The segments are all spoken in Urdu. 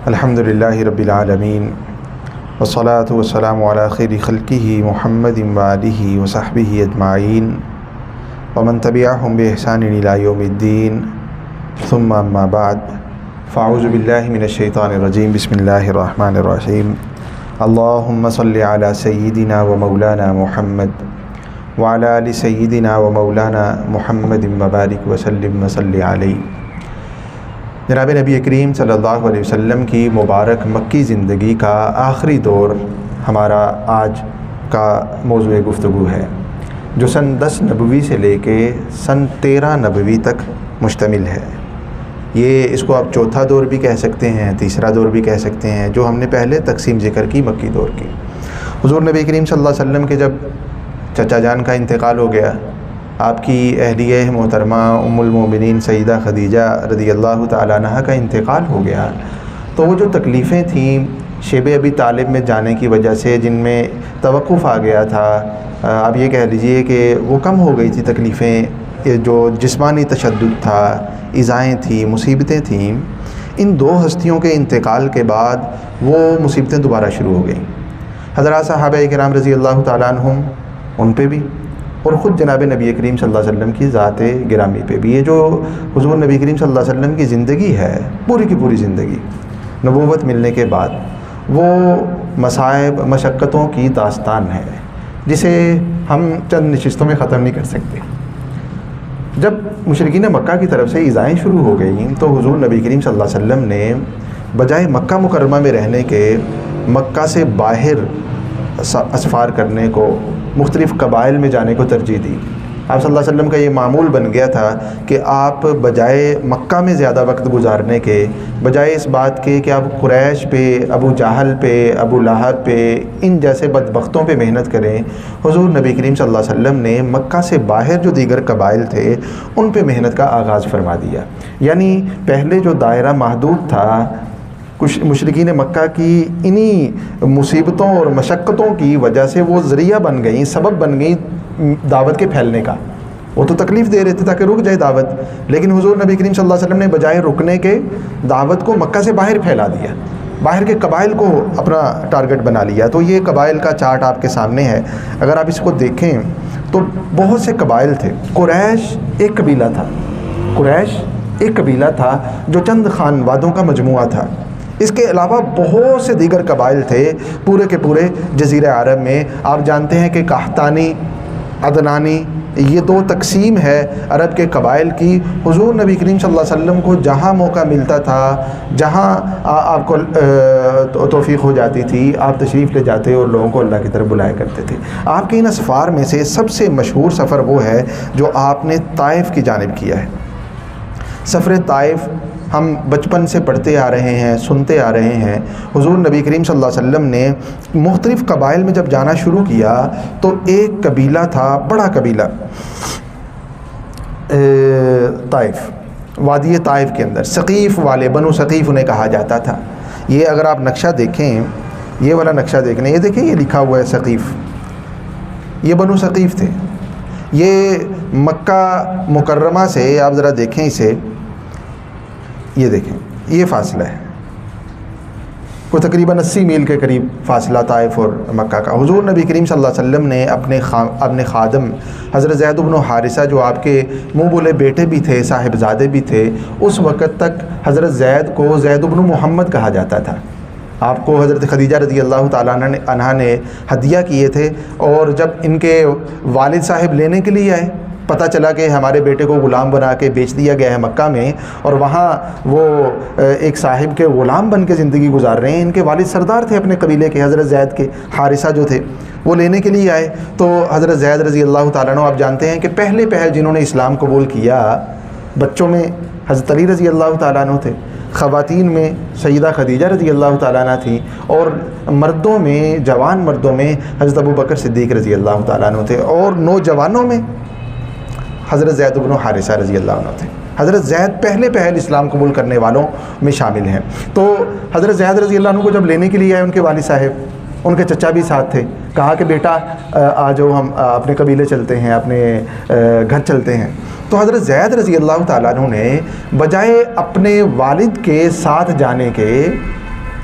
الحمدللہ رب العالمین والصلاة والسلام علی خیر خلقہ محمد وآلہ وصحبہ اجمعین ومن تبعہم بإحسان الی یوم الدین ثم اما بعد فاعوذ باللہ من الشیطان الرجیم بسم اللہ الرحمن الرحیم اللہم صلی علی سیدنا و مولانا محمد وعلی آل سیدنا و مولانا محمد مبارک وسلم وصلی علیہ۔ جناب نبی کریم صلی اللہ علیہ وسلم کی مبارک مکی زندگی کا آخری دور ہمارا آج کا موضوع گفتگو ہے، جو سن 10 نبوی سے لے کے سن 13 نبوی تک مشتمل ہے۔ یہ اس کو آپ چوتھا دور بھی کہہ سکتے ہیں، تیسرا دور بھی کہہ سکتے ہیں، جو ہم نے پہلے تقسیم ذکر کی مکی دور کی۔ حضور نبی کریم صلی اللہ علیہ وسلم کے جب چچا جان کا انتقال ہو گیا، آپ کی اہلیہ محترمہ ام المومنین سیدہ خدیجہ رضی اللہ تعالیٰ عنہ کا انتقال ہو گیا، تو وہ جو تکلیفیں تھیں شیب ابی طالب میں جانے کی وجہ سے، جن میں توقف آ گیا تھا، آپ یہ کہہ لیجئے کہ وہ کم ہو گئی تھی تکلیفیں، جو جسمانی تشدد تھا، ایذائیں تھیں، مصیبتیں تھیں، ان دو ہستیوں کے انتقال کے بعد وہ مصیبتیں دوبارہ شروع ہو گئیں۔ حضرات صحابہ کرام رضی اللہ تعالیٰ عنہم، ان پہ بھی، اور خود جناب نبی کریم صلی اللہ علیہ وسلم کی ذات گرامی پہ بھی۔ یہ جو حضور نبی کریم صلی اللہ علیہ وسلم کی زندگی ہے، پوری کی پوری زندگی نبوت ملنے کے بعد، وہ مصائب مشقتوں کی داستان ہے، جسے ہم چند نشستوں میں ختم نہیں کر سکتے۔ جب مشرکین مکہ کی طرف سے ایذائیں شروع ہو گئیں تو حضور نبی کریم صلی اللہ علیہ وسلم نے بجائے مکہ مکرمہ میں رہنے کے مکہ سے باہر اسفار کرنے کو، مختلف قبائل میں جانے کو ترجیح دی۔ آپ صلی اللہ علیہ وسلم کا یہ معمول بن گیا تھا کہ آپ بجائے مکہ میں زیادہ وقت گزارنے کے، بجائے اس بات کے کہ آپ قریش پہ، ابو جہل پہ، ابو لہب پہ، ان جیسے بدبختوں پہ محنت کریں، حضور نبی کریم صلی اللہ علیہ وسلم نے مکہ سے باہر جو دیگر قبائل تھے ان پہ محنت کا آغاز فرما دیا۔ یعنی پہلے جو دائرہ محدود تھا، کچھ مشرکین مکہ کی انہی مصیبتوں اور مشقتوں کی وجہ سے وہ ذریعہ بن گئیں، سبب بن گئیں دعوت کے پھیلنے کا۔ وہ تو تکلیف دے رہے تھے تاکہ رک جائے دعوت، لیکن حضور نبی کریم صلی اللہ علیہ وسلم نے بجائے رکنے کے دعوت کو مکہ سے باہر پھیلا دیا، باہر کے قبائل کو اپنا ٹارگٹ بنا لیا۔ تو یہ قبائل کا چارٹ آپ کے سامنے ہے، اگر آپ اس کو دیکھیں تو بہت سے قبائل تھے۔ قریش ایک قبیلہ تھا، قریش ایک قبیلہ تھا جو چند خانوادوں کا مجموعہ تھا۔ اس کے علاوہ بہت سے دیگر قبائل تھے پورے کے پورے جزیرہ عرب میں۔ آپ جانتے ہیں کہ قحطانی، عدنانی، یہ دو تقسیم ہے عرب کے قبائل کی۔ حضور نبی کریم صلی اللہ علیہ وسلم کو جہاں موقع ملتا تھا، جہاں آپ کو توفیق ہو جاتی تھی، آپ تشریف لے جاتے اور لوگوں کو اللہ کی طرف بلایا کرتے تھے۔ آپ کے ان اسفار میں سے سب سے مشہور سفر وہ ہے جو آپ نے طائف کی جانب کیا ہے۔ سفر طائف ہم بچپن سے پڑھتے آ رہے ہیں، سنتے آ رہے ہیں۔ حضور نبی کریم صلی اللہ علیہ وسلم نے مختلف قبائل میں جب جانا شروع کیا تو ایک قبیلہ تھا، بڑا قبیلہ، طائف، وادی طائف کے اندر ثقیف والے، بنو ثقیف انہیں کہا جاتا تھا۔ یہ اگر آپ نقشہ دیکھیں، یہ والا نقشہ دیکھ لیں، یہ دیکھیں، یہ لکھا ہوا ہے ثقیف، یہ بنو ثقیف تھے۔ یہ مکہ مکرمہ سے آپ ذرا دیکھیں اسے، یہ دیکھیں، یہ فاصلہ ہے، وہ تقریباً 80 میل کے قریب فاصلہ طائف اور مکہ کا۔ حضور نبی کریم صلی اللہ علیہ وسلم نے اپنے خادم حضرت زید بن حارثہ، جو آپ کے منہ بولے بیٹے بھی تھے، صاحبزادے بھی تھے، اس وقت تک حضرت زید کو زید بن محمد کہا جاتا تھا۔ آپ کو حضرت خدیجہ رضی اللہ تعالیٰ عنہ نے ہدیہ کیے تھے، اور جب ان کے والد صاحب لینے کے لیے آئے، پتہ چلا کہ ہمارے بیٹے کو غلام بنا کے بیچ دیا گیا ہے مکہ میں، اور وہاں وہ ایک صاحب کے غلام بن کے زندگی گزار رہے ہیں۔ ان کے والد سردار تھے اپنے قبیلے کے، حضرت زید کے، حارثہ جو تھے، وہ لینے کے لیے آئے۔ تو حضرت زید رضی اللہ تعالیٰ عنہ، آپ جانتے ہیں کہ پہلے جنہوں نے اسلام قبول کیا، بچوں میں حضرت علی رضی اللہ تعالیٰ عنہ تھے، خواتین میں سیدہ خدیجہ رضی اللہ تعالیٰ عنہ تھیں، اور مردوں میں، جوان مردوں میں حضرت ابو بکر صدیق رضی اللہ تعالیٰ عنہ تھے، اور نوجوانوں میں حضرت زید بن حارثہ رضی اللہ عنہ تھے۔ حضرت زید پہلے اسلام قبول کرنے والوں میں شامل ہیں۔ تو حضرت زید رضی اللہ عنہ کو جب لینے کے لیے آئے ان کے والد صاحب، ان کے چچا بھی ساتھ تھے، کہا کہ بیٹا آ جاؤ، ہم اپنے قبیلے چلتے ہیں، اپنے گھر چلتے ہیں۔ تو حضرت زید رضی اللہ تعالیٰ عنہ نے بجائے اپنے والد کے ساتھ جانے کے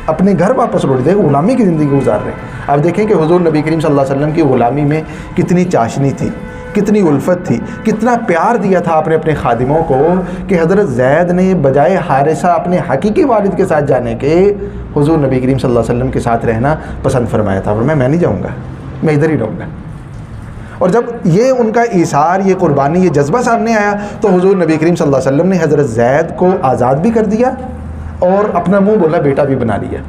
اپنے گھر واپس لوٹ دے، غلامی کی زندگی گزار رہے ہیں۔ آپ دیکھیں کہ حضور نبی کریم صلی اللہ علیہ وسلم کی غلامی میں کتنی چاشنی تھی، کتنی الفت تھی، کتنا پیار دیا تھا آپ نے اپنے خادموں کو کہ حضرت زید نے بجائے حارثہ اپنے حقیقی والد کے ساتھ جانے کے حضور نبی کریم صلی اللہ علیہ وسلم کے ساتھ رہنا پسند فرمایا تھا، اور میں نہیں جاؤں گا، میں ادھر ہی رہوں گا۔ اور جب یہ ان کا ایثار، یہ قربانی، یہ جذبہ سامنے آیا تو حضور نبی کریم صلی اللہ علیہ وسلم نے حضرت زید کو آزاد بھی کر دیا اور اپنا منہ بولا بیٹا بھی بنا لیا۔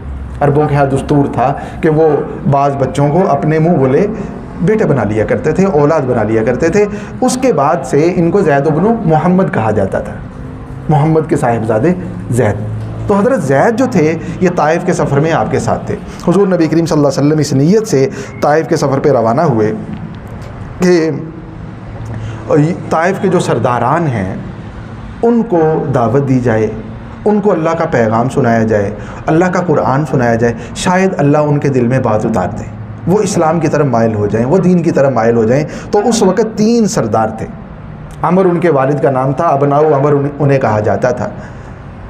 عربوں کے ہاں دستور تھا کہ وہ بعض بچوں کو اپنے منہ بولے بیٹے بنا لیا کرتے تھے، اولاد بنا لیا کرتے تھے۔ اس کے بعد سے ان کو زید بن محمد کہا جاتا تھا، محمد کے صاحبزادے زید۔ تو حضرت زید جو تھے یہ طائف کے سفر میں آپ کے ساتھ تھے۔ حضور نبی کریم صلی اللہ علیہ وسلم اس نیت سے طائف کے سفر پہ روانہ ہوئے کہ طائف کے جو سرداران ہیں ان کو دعوت دی جائے، ان کو اللہ کا پیغام سنایا جائے، اللہ کا قرآن سنایا جائے، شاید اللہ ان کے دل میں بات اتار دے، وہ اسلام کی طرف مائل ہو جائیں، وہ دین کی طرف مائل ہو جائیں۔ تو اس وقت 3 سردار تھے، عمر ان کے والد کا نام تھا، ابناؤ عمر انہیں کہا جاتا تھا۔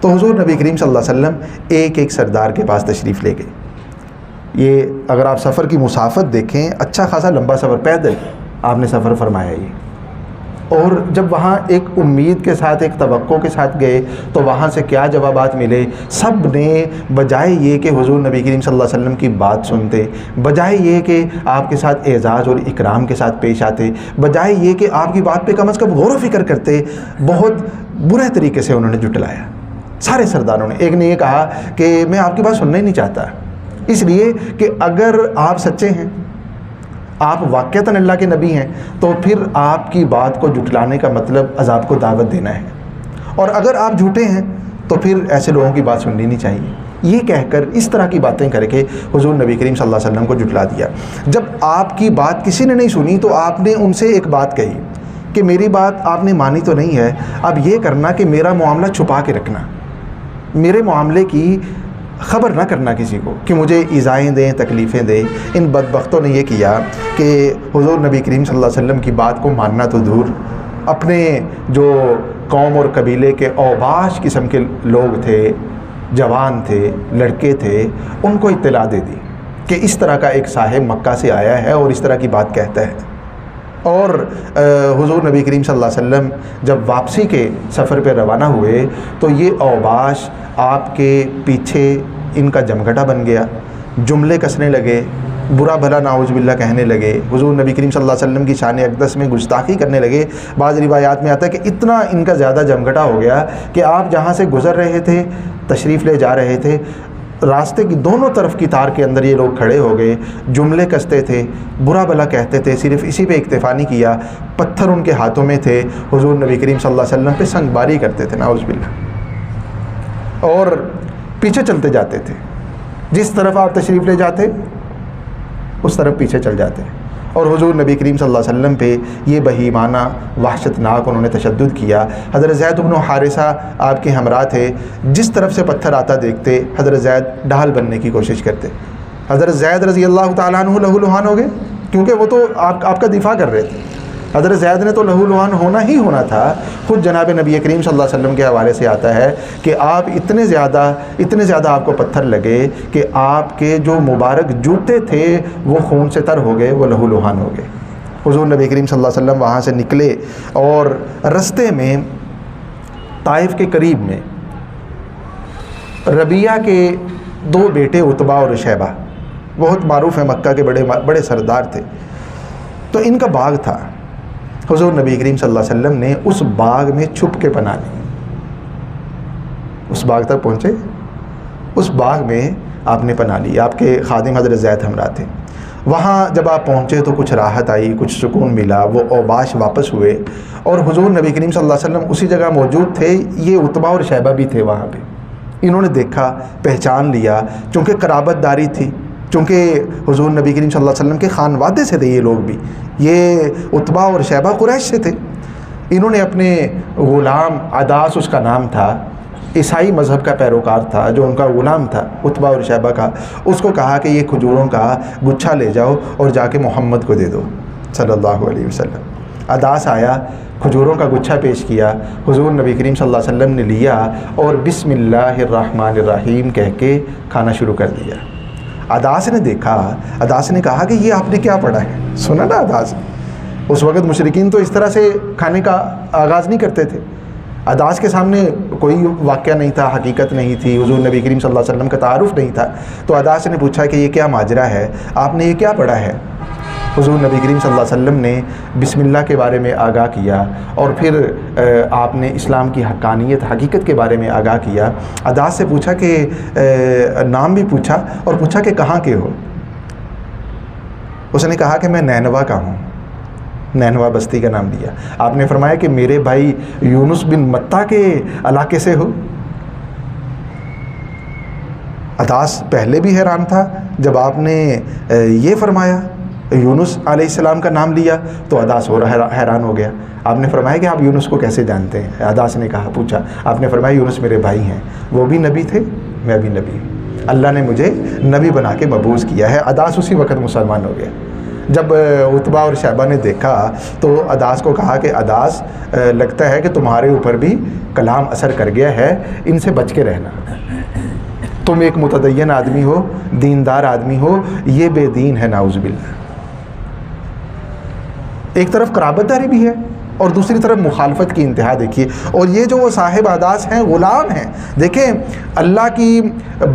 تو حضور نبی کریم صلی اللہ علیہ وسلم ایک ایک سردار کے پاس تشریف لے گئے۔ یہ اگر آپ سفر کی مسافت دیکھیں، اچھا خاصا لمبا سفر، پیدل آپ نے سفر فرمایا یہ۔ اور جب وہاں ایک امید کے ساتھ، ایک توقع کے ساتھ گئے تو وہاں سے کیا جوابات ملے؟ سب نے بجائے یہ کہ حضور نبی کریم صلی اللہ علیہ وسلم کی بات سنتے، بجائے یہ کہ آپ کے ساتھ اعزاز اور اکرام کے ساتھ پیش آتے، بجائے یہ کہ آپ کی بات پہ کم از کم غور و فکر کرتے، بہت برے طریقے سے انہوں نے جھٹلایا۔ سارے سرداروں نے، ایک نے یہ کہا کہ میں آپ کی بات سننا ہی نہیں چاہتا، اس لیے کہ اگر آپ سچے ہیں، آپ واقعتاً اللہ کے نبی ہیں، تو پھر آپ کی بات کو جھٹلانے کا مطلب عذاب کو دعوت دینا ہے، اور اگر آپ جھوٹے ہیں تو پھر ایسے لوگوں کی بات سننی نہیں چاہیے۔ یہ کہہ کر، اس طرح کی باتیں کر کے حضور نبی کریم صلی اللہ علیہ وسلم کو جھٹلا دیا۔ جب آپ کی بات کسی نے نہیں سنی تو آپ نے ان سے ایک بات کہی کہ میری بات آپ نے مانی تو نہیں ہے، اب یہ کرنا کہ میرا معاملہ چھپا کے رکھنا، میرے معاملے کی خبر نہ کرنا کسی کو کہ مجھے ایذائیں دیں، تکلیفیں دیں۔ ان بدبختوں نے یہ کیا کہ حضور نبی کریم صلی اللہ علیہ وسلم کی بات کو ماننا تو دور، اپنے جو قوم اور قبیلے کے اوباش قسم کے لوگ تھے، جوان تھے، لڑکے تھے، ان کو اطلاع دے دی کہ اس طرح کا ایک صاحب مکہ سے آیا ہے اور اس طرح کی بات کہتا ہے۔ اور حضور نبی کریم صلی اللہ علیہ وسلم جب واپسی کے سفر پہ روانہ ہوئے تو یہ اوباش آپ کے پیچھے ان کا جمگھٹا بن گیا، جملے کسنے لگے، برا بھلا نعوذ باللہ کہنے لگے، حضور نبی کریم صلی اللہ علیہ وسلم کی شان اقدس میں گستاخی کرنے لگے۔ بعض روایات میں آتا ہے کہ اتنا ان کا زیادہ جمگھٹا ہو گیا کہ آپ جہاں سے گزر رہے تھے، تشریف لے جا رہے تھے، راستے کی دونوں طرف کی تار کے اندر یہ لوگ کھڑے ہو گئے، جملے کستے تھے، برا بھلا کہتے تھے، صرف اسی پہ اکتفا نہیں کیا، پتھر ان کے ہاتھوں میں تھے، حضور نبی کریم صلی اللہ علیہ وسلم پہ سنگ باری کرتے تھے، نعوذ باللہ، اور پیچھے چلتے جاتے تھے، جس طرف آپ تشریف لے جاتے اس طرف پیچھے چل جاتے۔ اور حضور نبی کریم صلی اللہ علیہ وسلم پہ یہ بہیمانہ وحشتناک انہوں نے تشدد کیا۔ حضرت زید بن حارثہ آپ کے ہمراہ تھے، جس طرف سے پتھر آتا دیکھتے حضرت زید ڈھال بننے کی کوشش کرتے۔ حضرت زید رضی اللہ تعالیٰ عنہ لہو لہان ہو گئے، کیونکہ وہ تو آپ کا دفاع کر رہے تھے۔ حضرت زید نے تو لہو لہان ہونا ہی ہونا تھا۔ خود جناب نبی کریم صلی اللہ علیہ وسلم کے حوالے سے آتا ہے کہ آپ اتنے زیادہ آپ کو پتھر لگے کہ آپ کے جو مبارک جوتے تھے وہ خون سے تر ہو گئے، وہ لہو لہان ہو گئے۔ حضور نبی کریم صلی اللہ علیہ وسلم وہاں سے نکلے اور رستے میں طائف کے قریب میں ربیعہ کے 2 بیٹے عتبہ اور شیبہ، بہت معروف ہیں، مکہ کے بڑے سردار تھے، تو ان کا باغ تھا۔ حضور نبی کریم صلی اللہ علیہ وسلم نے اس باغ میں چھپ کے پناہ لی، اس باغ تک پہنچے، اس باغ میں آپ نے پناہ لی، آپ کے خادم حضرت زید ہمراہ تھے۔ وہاں جب آپ پہنچے تو کچھ راحت آئی، کچھ سکون ملا، وہ اوباش واپس ہوئے، اور حضور نبی کریم صلی اللہ علیہ وسلم اسی جگہ موجود تھے۔ یہ عتبہ اور شیبہ بھی تھے وہاں پہ، انہوں نے دیکھا، پہچان لیا، چونکہ قرابت داری تھی، چونکہ حضور نبی کریم صلی اللہ علیہ وسلم کے خانوادے سے تھے یہ لوگ بھی، یہ عتبہ اور شیبہ قریش سے تھے۔ انہوں نے اپنے غلام عداس، اس کا نام تھا، عیسائی مذہب کا پیروکار تھا، جو ان کا غلام تھا عتبہ اور شیبہ کا، اس کو کہا کہ یہ کھجوروں کا گچھا لے جاؤ اور جا کے محمد کو دے دو صلی اللہ علیہ وسلم۔ عداس آیا، کھجوروں کا گچھا پیش کیا، حضور نبی کریم صلی اللہ علیہ وسلم نے لیا اور بسم اللہ الرحمن الرحیم کہہ کے کھانا شروع کر دیا۔ عداس نے دیکھا، عداس نے کہا کہ یہ آپ نے کیا پڑھا ہے؟ سنا نا عداس، اس وقت مشرکین تو اس طرح سے کھانے کا آغاز نہیں کرتے تھے۔ عداس کے سامنے کوئی واقعہ نہیں تھا، حقیقت نہیں تھی، حضور نبی کریم صلی اللہ علیہ وسلم کا تعارف نہیں تھا۔ تو عداس نے پوچھا کہ یہ کیا ماجرا ہے، آپ نے یہ کیا پڑھا ہے؟ حضور نبی کریم صلی اللہ علیہ وسلم نے بسم اللہ کے بارے میں آگاہ کیا، اور پھر آپ نے اسلام کی حقانیت، حقیقت کے بارے میں آگاہ کیا۔ عداس سے پوچھا کہ نام بھی پوچھا، اور پوچھا کہ کہاں کے ہو؟ اس نے کہا کہ میں نینوا کا ہوں، نینوا بستی کا نام دیا۔ آپ نے فرمایا کہ میرے بھائی یونس بن متہ کے علاقے سے ہو؟ عداس پہلے بھی حیران تھا، جب آپ نے یہ فرمایا، یونس علیہ السلام کا نام لیا، تو عداس حیران ہو گیا۔ آپ نے فرمایا کہ آپ یونس کو کیسے جانتے ہیں؟ عداس نے کہا، پوچھا، آپ نے فرمایا یونس میرے بھائی ہیں، وہ بھی نبی تھے، میں بھی نبی ہوں، اللہ نے مجھے نبی بنا کے مبعوث کیا ہے۔ عداس اسی وقت مسلمان ہو گیا۔ جب عتبہ اور شیبہ نے دیکھا تو عداس کو کہا کہ عداس، لگتا ہے کہ تمہارے اوپر بھی کلام اثر کر گیا ہے، ان سے بچ کے رہنا، تم ایک متدین آدمی ہو، دیندار آدمی ہو، یہ بے دین ہے نعوذ باللہ۔ ایک طرف قرابت داری بھی ہے اور دوسری طرف مخالفت کی انتہا دیکھیے۔ اور یہ جو وہ صاحب عداس ہیں، غلام ہیں، دیکھیں اللہ کی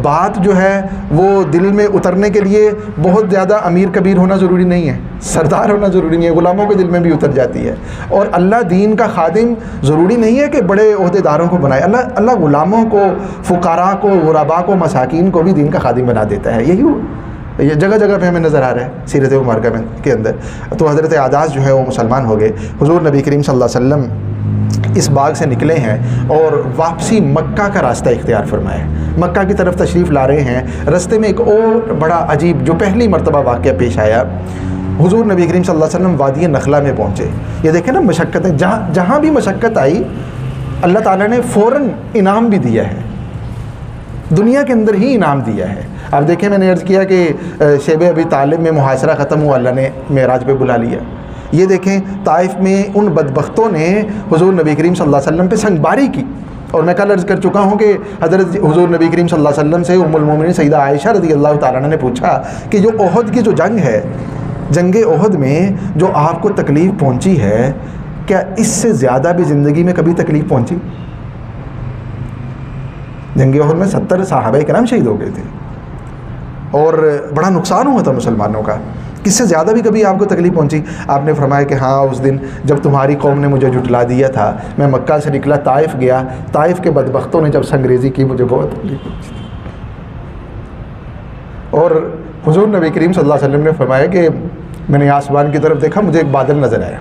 بات جو ہے وہ دل میں اترنے کے لیے بہت زیادہ امیر کبیر ہونا ضروری نہیں ہے، سردار ہونا ضروری نہیں ہے، غلاموں کے دل میں بھی اتر جاتی ہے۔ اور اللہ دین کا خادم ضروری نہیں ہے کہ بڑے عہدے داروں کو بنائے، اللہ غلاموں کو، فقراء کو، غرباء کو، مساکین کو بھی دین کا خادم بنا دیتا ہے۔ یہی یہ جگہ جگہ پہ ہمیں نظر آ رہا ہے سیرت مبارکہ کے اندر۔ تو حضرت عداس جو ہے وہ مسلمان ہو گئے۔ حضور نبی کریم صلی اللہ علیہ وسلم اس باغ سے نکلے ہیں اور واپسی مکہ کا راستہ اختیار فرمایا، مکہ کی طرف تشریف لا رہے ہیں۔ رستے میں ایک اور بڑا عجیب جو پہلی مرتبہ واقعہ پیش آیا، حضور نبی کریم صلی اللہ علیہ وسلم وادی نخلا میں پہنچے۔ یہ دیکھیں نا مشقتیں، جہاں بھی مشقت آئی اللہ تعالیٰ نے فوراً انعام بھی دیا ہے، دنیا کے اندر ہی انعام دیا ہے۔ اب دیکھیں، میں نے عرض کیا کہ شیب ابی طالب میں محاصرہ ختم ہوا، اللہ نے معراج پہ بلا لیا۔ یہ دیکھیں طائف میں ان بدبختوں نے حضور نبی کریم صلی اللہ علیہ وسلم پہ سنگباری کی، اور میں کل عرض کر چکا ہوں کہ حضرت حضور نبی کریم صلی اللہ علیہ وسلم سے ام المومنین سیدہ عائشہ رضی اللہ تعالیٰ عنہ نے پوچھا کہ جو احد کی جو جنگ ہے، جنگ احد میں جو آپ کو تکلیف پہنچی ہے، کیا اس سے زیادہ بھی زندگی میں کبھی تکلیف پہنچی؟ جنگ احد میں 70 صحابہ کرام شہید ہو گئے تھے اور بڑا نقصان ہوا تھا مسلمانوں کا، کس سے زیادہ بھی کبھی آپ کو تکلیف پہنچی؟ آپ نے فرمایا کہ ہاں، اس دن جب تمہاری قوم نے مجھے جھٹلا دیا تھا، میں مکہ سے نکلا، طائف گیا، طائف کے بدبختوں نے جب سنگریزی کی، مجھے بہت تکلیف پہنچی۔ اور حضور نبی کریم صلی اللہ علیہ وسلم نے فرمایا کہ میں نے آسمان کی طرف دیکھا، مجھے ایک بادل نظر آیا،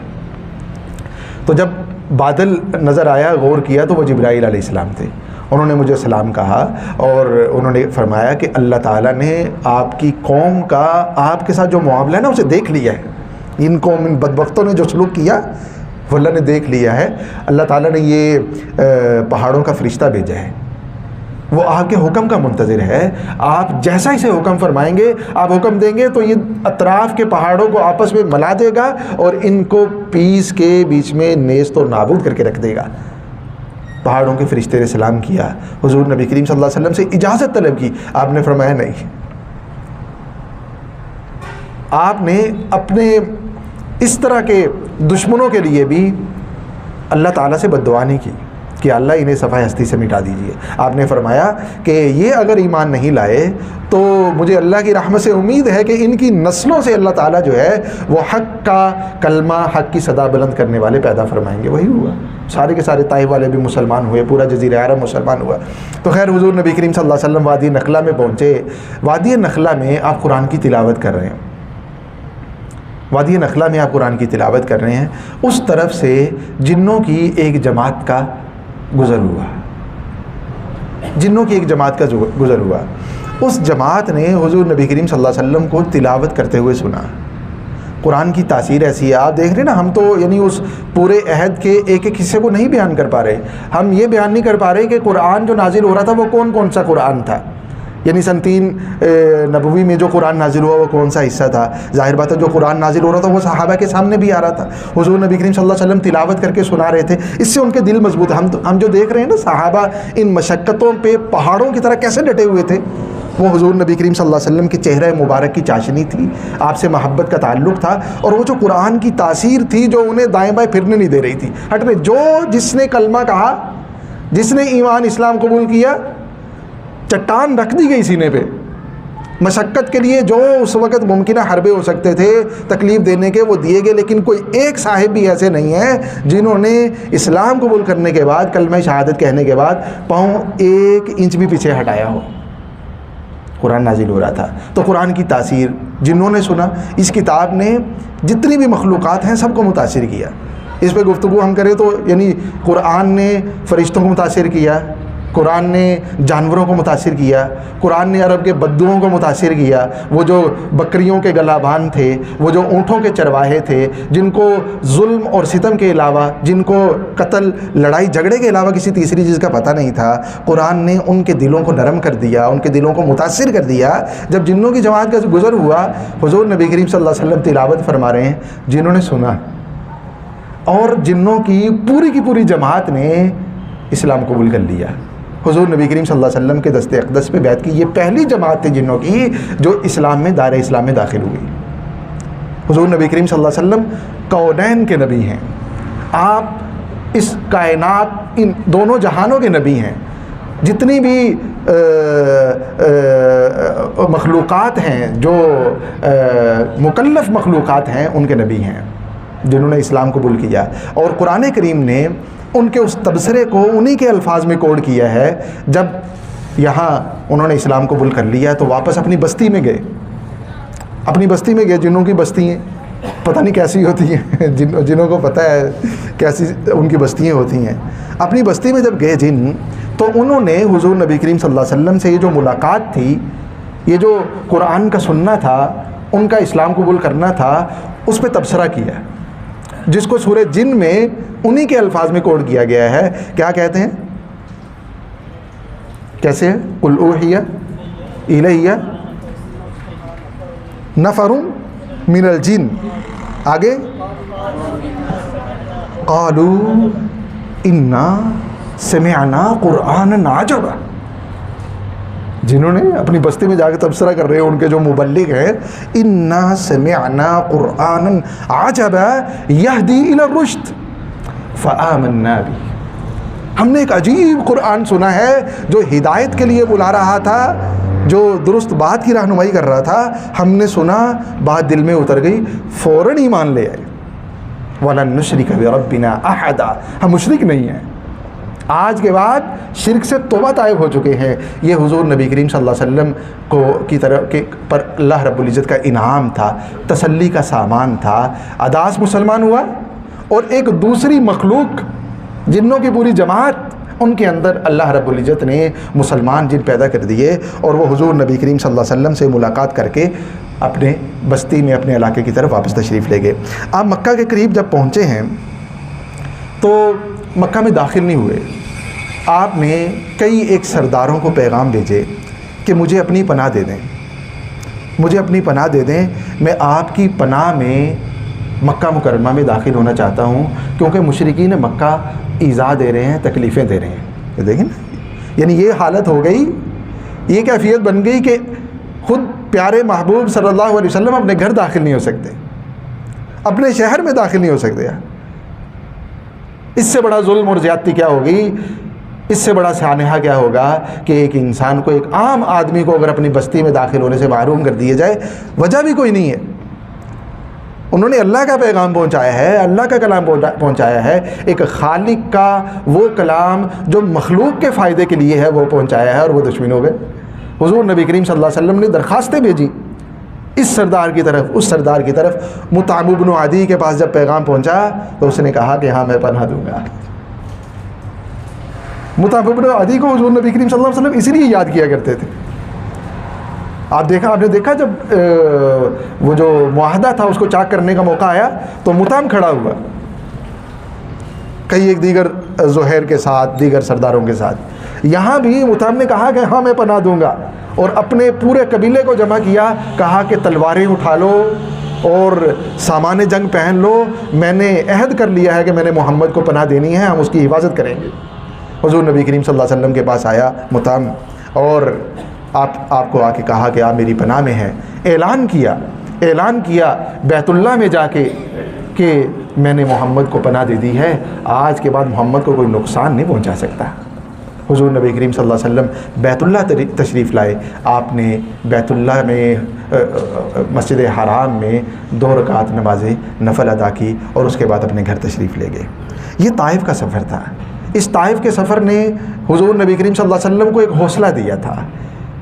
تو جب بادل نظر آیا غور کیا تو وہ جبرائیل علیہ السلام تھے۔ انہوں نے مجھے سلام کہا اور انہوں نے فرمایا کہ اللہ تعالیٰ نے آپ کی قوم کا آپ کے ساتھ جو معاملہ ہے نا اسے دیکھ لیا ہے، ان قوم، ان بدبختوں نے جو سلوک کیا وہ اللہ نے دیکھ لیا ہے۔ اللہ تعالیٰ نے یہ پہاڑوں کا فرشتہ بھیجا ہے، وہ آپ کے حکم کا منتظر ہے، آپ جیسا اسے حکم فرمائیں گے، آپ حکم دیں گے تو یہ اطراف کے پہاڑوں کو آپس میں ملا دے گا اور ان کو پیس کے بیچ میں نیست و نابود کر کے رکھ دے گا۔ پہاڑوں کے فرشتے نے سلام کیا، حضور نبی کریم صلی اللہ علیہ وسلم سے اجازت طلب کی، آپ نے فرمایا نہیں، آپ نے اپنے اس طرح کے دشمنوں کے لیے بھی اللہ تعالیٰ سے بد دعا نہیں کی کہ اللہ انہیں صفحہ ہستی سے مٹا دیجیے۔ آپ نے فرمایا کہ یہ اگر ایمان نہیں لائے تو مجھے اللہ کی رحمت سے امید ہے کہ ان کی نسلوں سے اللہ تعالیٰ جو ہے وہ حق کا کلمہ، حق کی صدا بلند کرنے والے پیدا فرمائیں گے۔ وہی ہوا، سارے کے سارے طائف والے بھی مسلمان ہوئے، پورا جزیرہ عرب مسلمان ہوا۔ تو خیر حضور نبی کریم صلی اللہ علیہ وسلم وادی نخلا میں پہنچے۔ وادی نخلا میں آپ قرآن کی تلاوت کر رہے ہیں، وادی نخلا میں آپ قرآن کی تلاوت کر رہے ہیں، اس طرف سے جنوں کی ایک جماعت کا گزر ہوا، جنوں کی ایک جماعت کا گزر ہوا۔ اس جماعت نے حضور نبی کریم صلی اللہ علیہ وسلم کو تلاوت کرتے ہوئے سنا۔ قرآن کی تاثیر ایسی ہے، آپ دیکھ رہے ہیں نا، ہم تو یعنی اس پورے عہد کے ایک ایک حصے کو نہیں بیان کر پا رہے، ہم یہ بیان نہیں کر پا رہے کہ قرآن جو نازل ہو رہا تھا وہ کون کون سا قرآن تھا، یعنی سن 3 نبوی میں جو قرآن نازل ہوا وہ کون سا حصہ تھا؟ ظاہر بات ہے جو قرآن نازل ہو رہا تھا وہ صحابہ کے سامنے بھی آ رہا تھا، حضور نبی کریم صلی اللہ علیہ وسلم تلاوت کر کے سنا رہے تھے، اس سے ان کے دل مضبوط ہے۔ ہم جو دیکھ رہے ہیں نا صحابہ ان مشقتوں پہ پہاڑوں کی طرح کیسے ڈٹے ہوئے تھے، وہ حضور نبی کریم صلی اللہ علیہ وسلم کے چہرہ مبارک کی چاشنی تھی، آپ سے محبت کا تعلق تھا، اور وہ جو قرآن کی تاثیر تھی جو انہیں دائیں بائیں پھرنے نہیں دے رہی تھی۔ ہٹنے جو جس نے کلمہ کہا، جس نے ایمان اسلام قبول کیا، چٹان رکھ دی گئی سینے پہ۔ مشقت کے لیے جو اس وقت ممکنہ حربے ہو سکتے تھے تکلیف دینے کے وہ دیے گئے، لیکن کوئی ایک صاحب بھی ایسے نہیں ہیں جنہوں نے اسلام قبول کرنے کے بعد، کلمہ شہادت کہنے کے بعد پاؤں 1 انچ بھی پیچھے ہٹایا ہو۔ قرآن نازل ہو رہا تھا تو قرآن کی تاثیر جنہوں نے سنا، اس کتاب نے جتنی بھی مخلوقات ہیں سب کو متاثر کیا۔ اس پہ گفتگو ہم کریں تو یعنی قرآن نے فرشتوں کو متاثر کیا، قرآن نے جانوروں کو متاثر کیا، قرآن نے عرب کے بدوؤں کو متاثر کیا، وہ جو بکریوں کے گلابان تھے، وہ جو اونٹوں کے چرواہے تھے، جن کو ظلم اور ستم کے علاوہ، جن کو قتل، لڑائی جھگڑے کے علاوہ کسی تیسری چیز کا پتہ نہیں تھا، قرآن نے ان کے دلوں کو نرم کر دیا، ان کے دلوں کو متاثر کر دیا۔ جب جنوں کی جماعت کا گزر ہوا، حضور نبی کریم صلی اللہ علیہ وسلم تلاوت فرما رہے ہیں، جنہوں نے سنا اور جنوں کی پوری جماعت نے اسلام قبول کر لیا۔ حضور نبی کریم صلی اللہ علیہ وسلم کے دست اقدس پہ بیعت کی، یہ پہلی جماعت تھی جنوں کی جو اسلام میں، دار اسلام میں داخل ہوئی۔ حضور نبی کریم صلی اللہ علیہ وسلم کونین کے نبی ہیں، آپ اس کائنات، ان دونوں جہانوں کے نبی ہیں۔ جتنی بھی مخلوقات ہیں، جو مکلف مخلوقات ہیں، ان کے نبی ہیں جنہوں نے اسلام قبول کیا۔ اور قرآن کریم نے ان کے اس تبصرے کو انہی کے الفاظ میں کوڈ کیا ہے۔ جب یہاں انہوں نے اسلام قبول کر لیا تو واپس اپنی بستی میں گئے، اپنی بستی میں گئے۔ جنوں کی بستیاں پتہ نہیں کیسی ہوتی ہیں، جنوں کو پتہ ہے کیسی ان کی بستیاں ہوتی ہیں۔ اپنی بستی میں جب گئے جن، تو انہوں نے حضور نبی کریم صلی اللہ علیہ وسلم سے یہ جو ملاقات تھی، یہ جو قرآن کا سننا تھا، ان کا اسلام قبول کرنا تھا، اس پہ تبصرہ کیا، جس کو سورہ جن میں انہی کے الفاظ میں کوڈ کیا گیا ہے۔ کیا کہتے ہیں؟ کیسے ہے؟ قُلْ أُوحِيَ إِلَيَّ نَفَرٌ مِنَ الْجِنِّ، آگے قَالُوا إِنَّا سَمِعْنَا قُرْآنًا عَجَبًا۔ جنہوں نے اپنی بستی میں جا کے تبصرہ کر رہے ہیں، ان کے جو مبلغ ہیں، اِنَّا سَمِعْنَا قُرْآنًا عَجَبًا يَهْدِي إِلَى الرُّشْدِ فَآمَنَّا بِهِ۔ ہم نے ایک عجیب قرآن سنا ہے جو ہدایت کے لیے بلا رہا تھا، جو درست بات کی رہنمائی کر رہا تھا۔ ہم نے سنا، بات دل میں اتر گئی، فوراً ایمان لے آئے۔ وَلَن نُشْرِكَ بِرَبِّنَا أَحَدًا، ہم مشرک نہیں ہیں۔ آج کے بعد شرک سے توبہ طائب ہو چکے ہیں۔ یہ حضور نبی کریم صلی اللہ علیہ وسلم کی طرف پر اللہ رب العزت کا انعام تھا، تسلی کا سامان تھا۔ اداس مسلمان ہوا، اور ایک دوسری مخلوق، جنوں کی پوری جماعت، ان کے اندر اللہ رب العزت نے مسلمان جن پیدا کر دیے، اور وہ حضور نبی کریم صلی اللہ علیہ وسلم سے ملاقات کر کے اپنے بستی میں، اپنے علاقے کی طرف واپس تشریف لے گئے۔ آپ مکہ کے قریب جب پہنچے ہیں تو مکہ میں داخل نہیں ہوئے، آپ نے کئی ایک سرداروں کو پیغام بھیجے کہ مجھے اپنی پناہ دے دیں، مجھے اپنی پناہ دے دیں، میں آپ کی پناہ میں مکہ مکرمہ میں داخل ہونا چاہتا ہوں، کیونکہ مشرکین مکہ ایذا دے رہے ہیں، تکلیفیں دے رہے ہیں۔ یہ دیکھیں نا، یعنی یہ حالت ہو گئی، یہ کیفیت بن گئی کہ خود پیارے محبوب صلی اللہ علیہ وسلم اپنے گھر داخل نہیں ہو سکتے، اپنے شہر میں داخل نہیں ہو سکتے۔ اس سے بڑا ظلم اور زیادتی کیا ہوگی، اس سے بڑا سانحہ کیا ہوگا کہ ایک انسان کو، ایک عام آدمی کو اگر اپنی بستی میں داخل ہونے سے محروم کر دیے جائے، وجہ بھی کوئی نہیں ہے۔ انہوں نے اللہ کا پیغام پہنچایا ہے، اللہ کا کلام پہنچایا ہے، ایک خالق کا وہ کلام جو مخلوق کے فائدے کے لیے ہے وہ پہنچایا ہے، اور وہ دشمن ہو گئے۔ حضور نبی کریم صلی اللہ علیہ وسلم نے درخواستیں بھیجی اس سردار کی طرف، اس سردار کی طرف۔ مطعم بن عدی کے پاس جب پیغام پہنچا تو اس نے کہا کہ ہاں میں پناہ دوں گا۔ مطعم بن عدی کو حضور نبی کریم صلی اللہ علیہ وسلم اسی لیے یاد کیا کرتے تھے۔ آپ نے دیکھا جب وہ جو معاہدہ تھا اس کو چاک کرنے کا موقع آیا تو مطعم کھڑا ہوا، کئی ایک دیگر زہیر کے ساتھ، دیگر سرداروں کے ساتھ، یہاں بھی مطعم نے کہا کہ ہاں میں پناہ دوں گا، اور اپنے پورے قبیلے کو جمع کیا، کہا کہ تلواریں اٹھا لو اور سامان جنگ پہن لو، میں نے عہد کر لیا ہے کہ میں نے محمد کو پناہ دینی ہے، ہم اس کی حفاظت کریں گے۔ حضور نبی کریم صلی اللہ علیہ وسلم کے پاس آیا مطعم، اور آپ کو آ کے کہا کہ آپ میری پناہ میں ہیں۔ اعلان کیا بیت اللہ میں جا کے کہ میں نے محمد کو پناہ دے دی ہے، آج کے بعد محمد کو کوئی نقصان نہیں پہنچا سکتا۔ حضور نبی کریم صلی اللہ علیہ وسلم بیت اللہ تشریف لائے، آپ نے بیت اللہ میں مسجد حرام میں 2 رکعت نماز نفل ادا کی، اور اس کے بعد اپنے گھر تشریف لے گئے۔ یہ طائف کا سفر تھا۔ اس طائف کے سفر نے حضور نبی کریم صلی اللہ علیہ وسلم کو ایک حوصلہ دیا تھا۔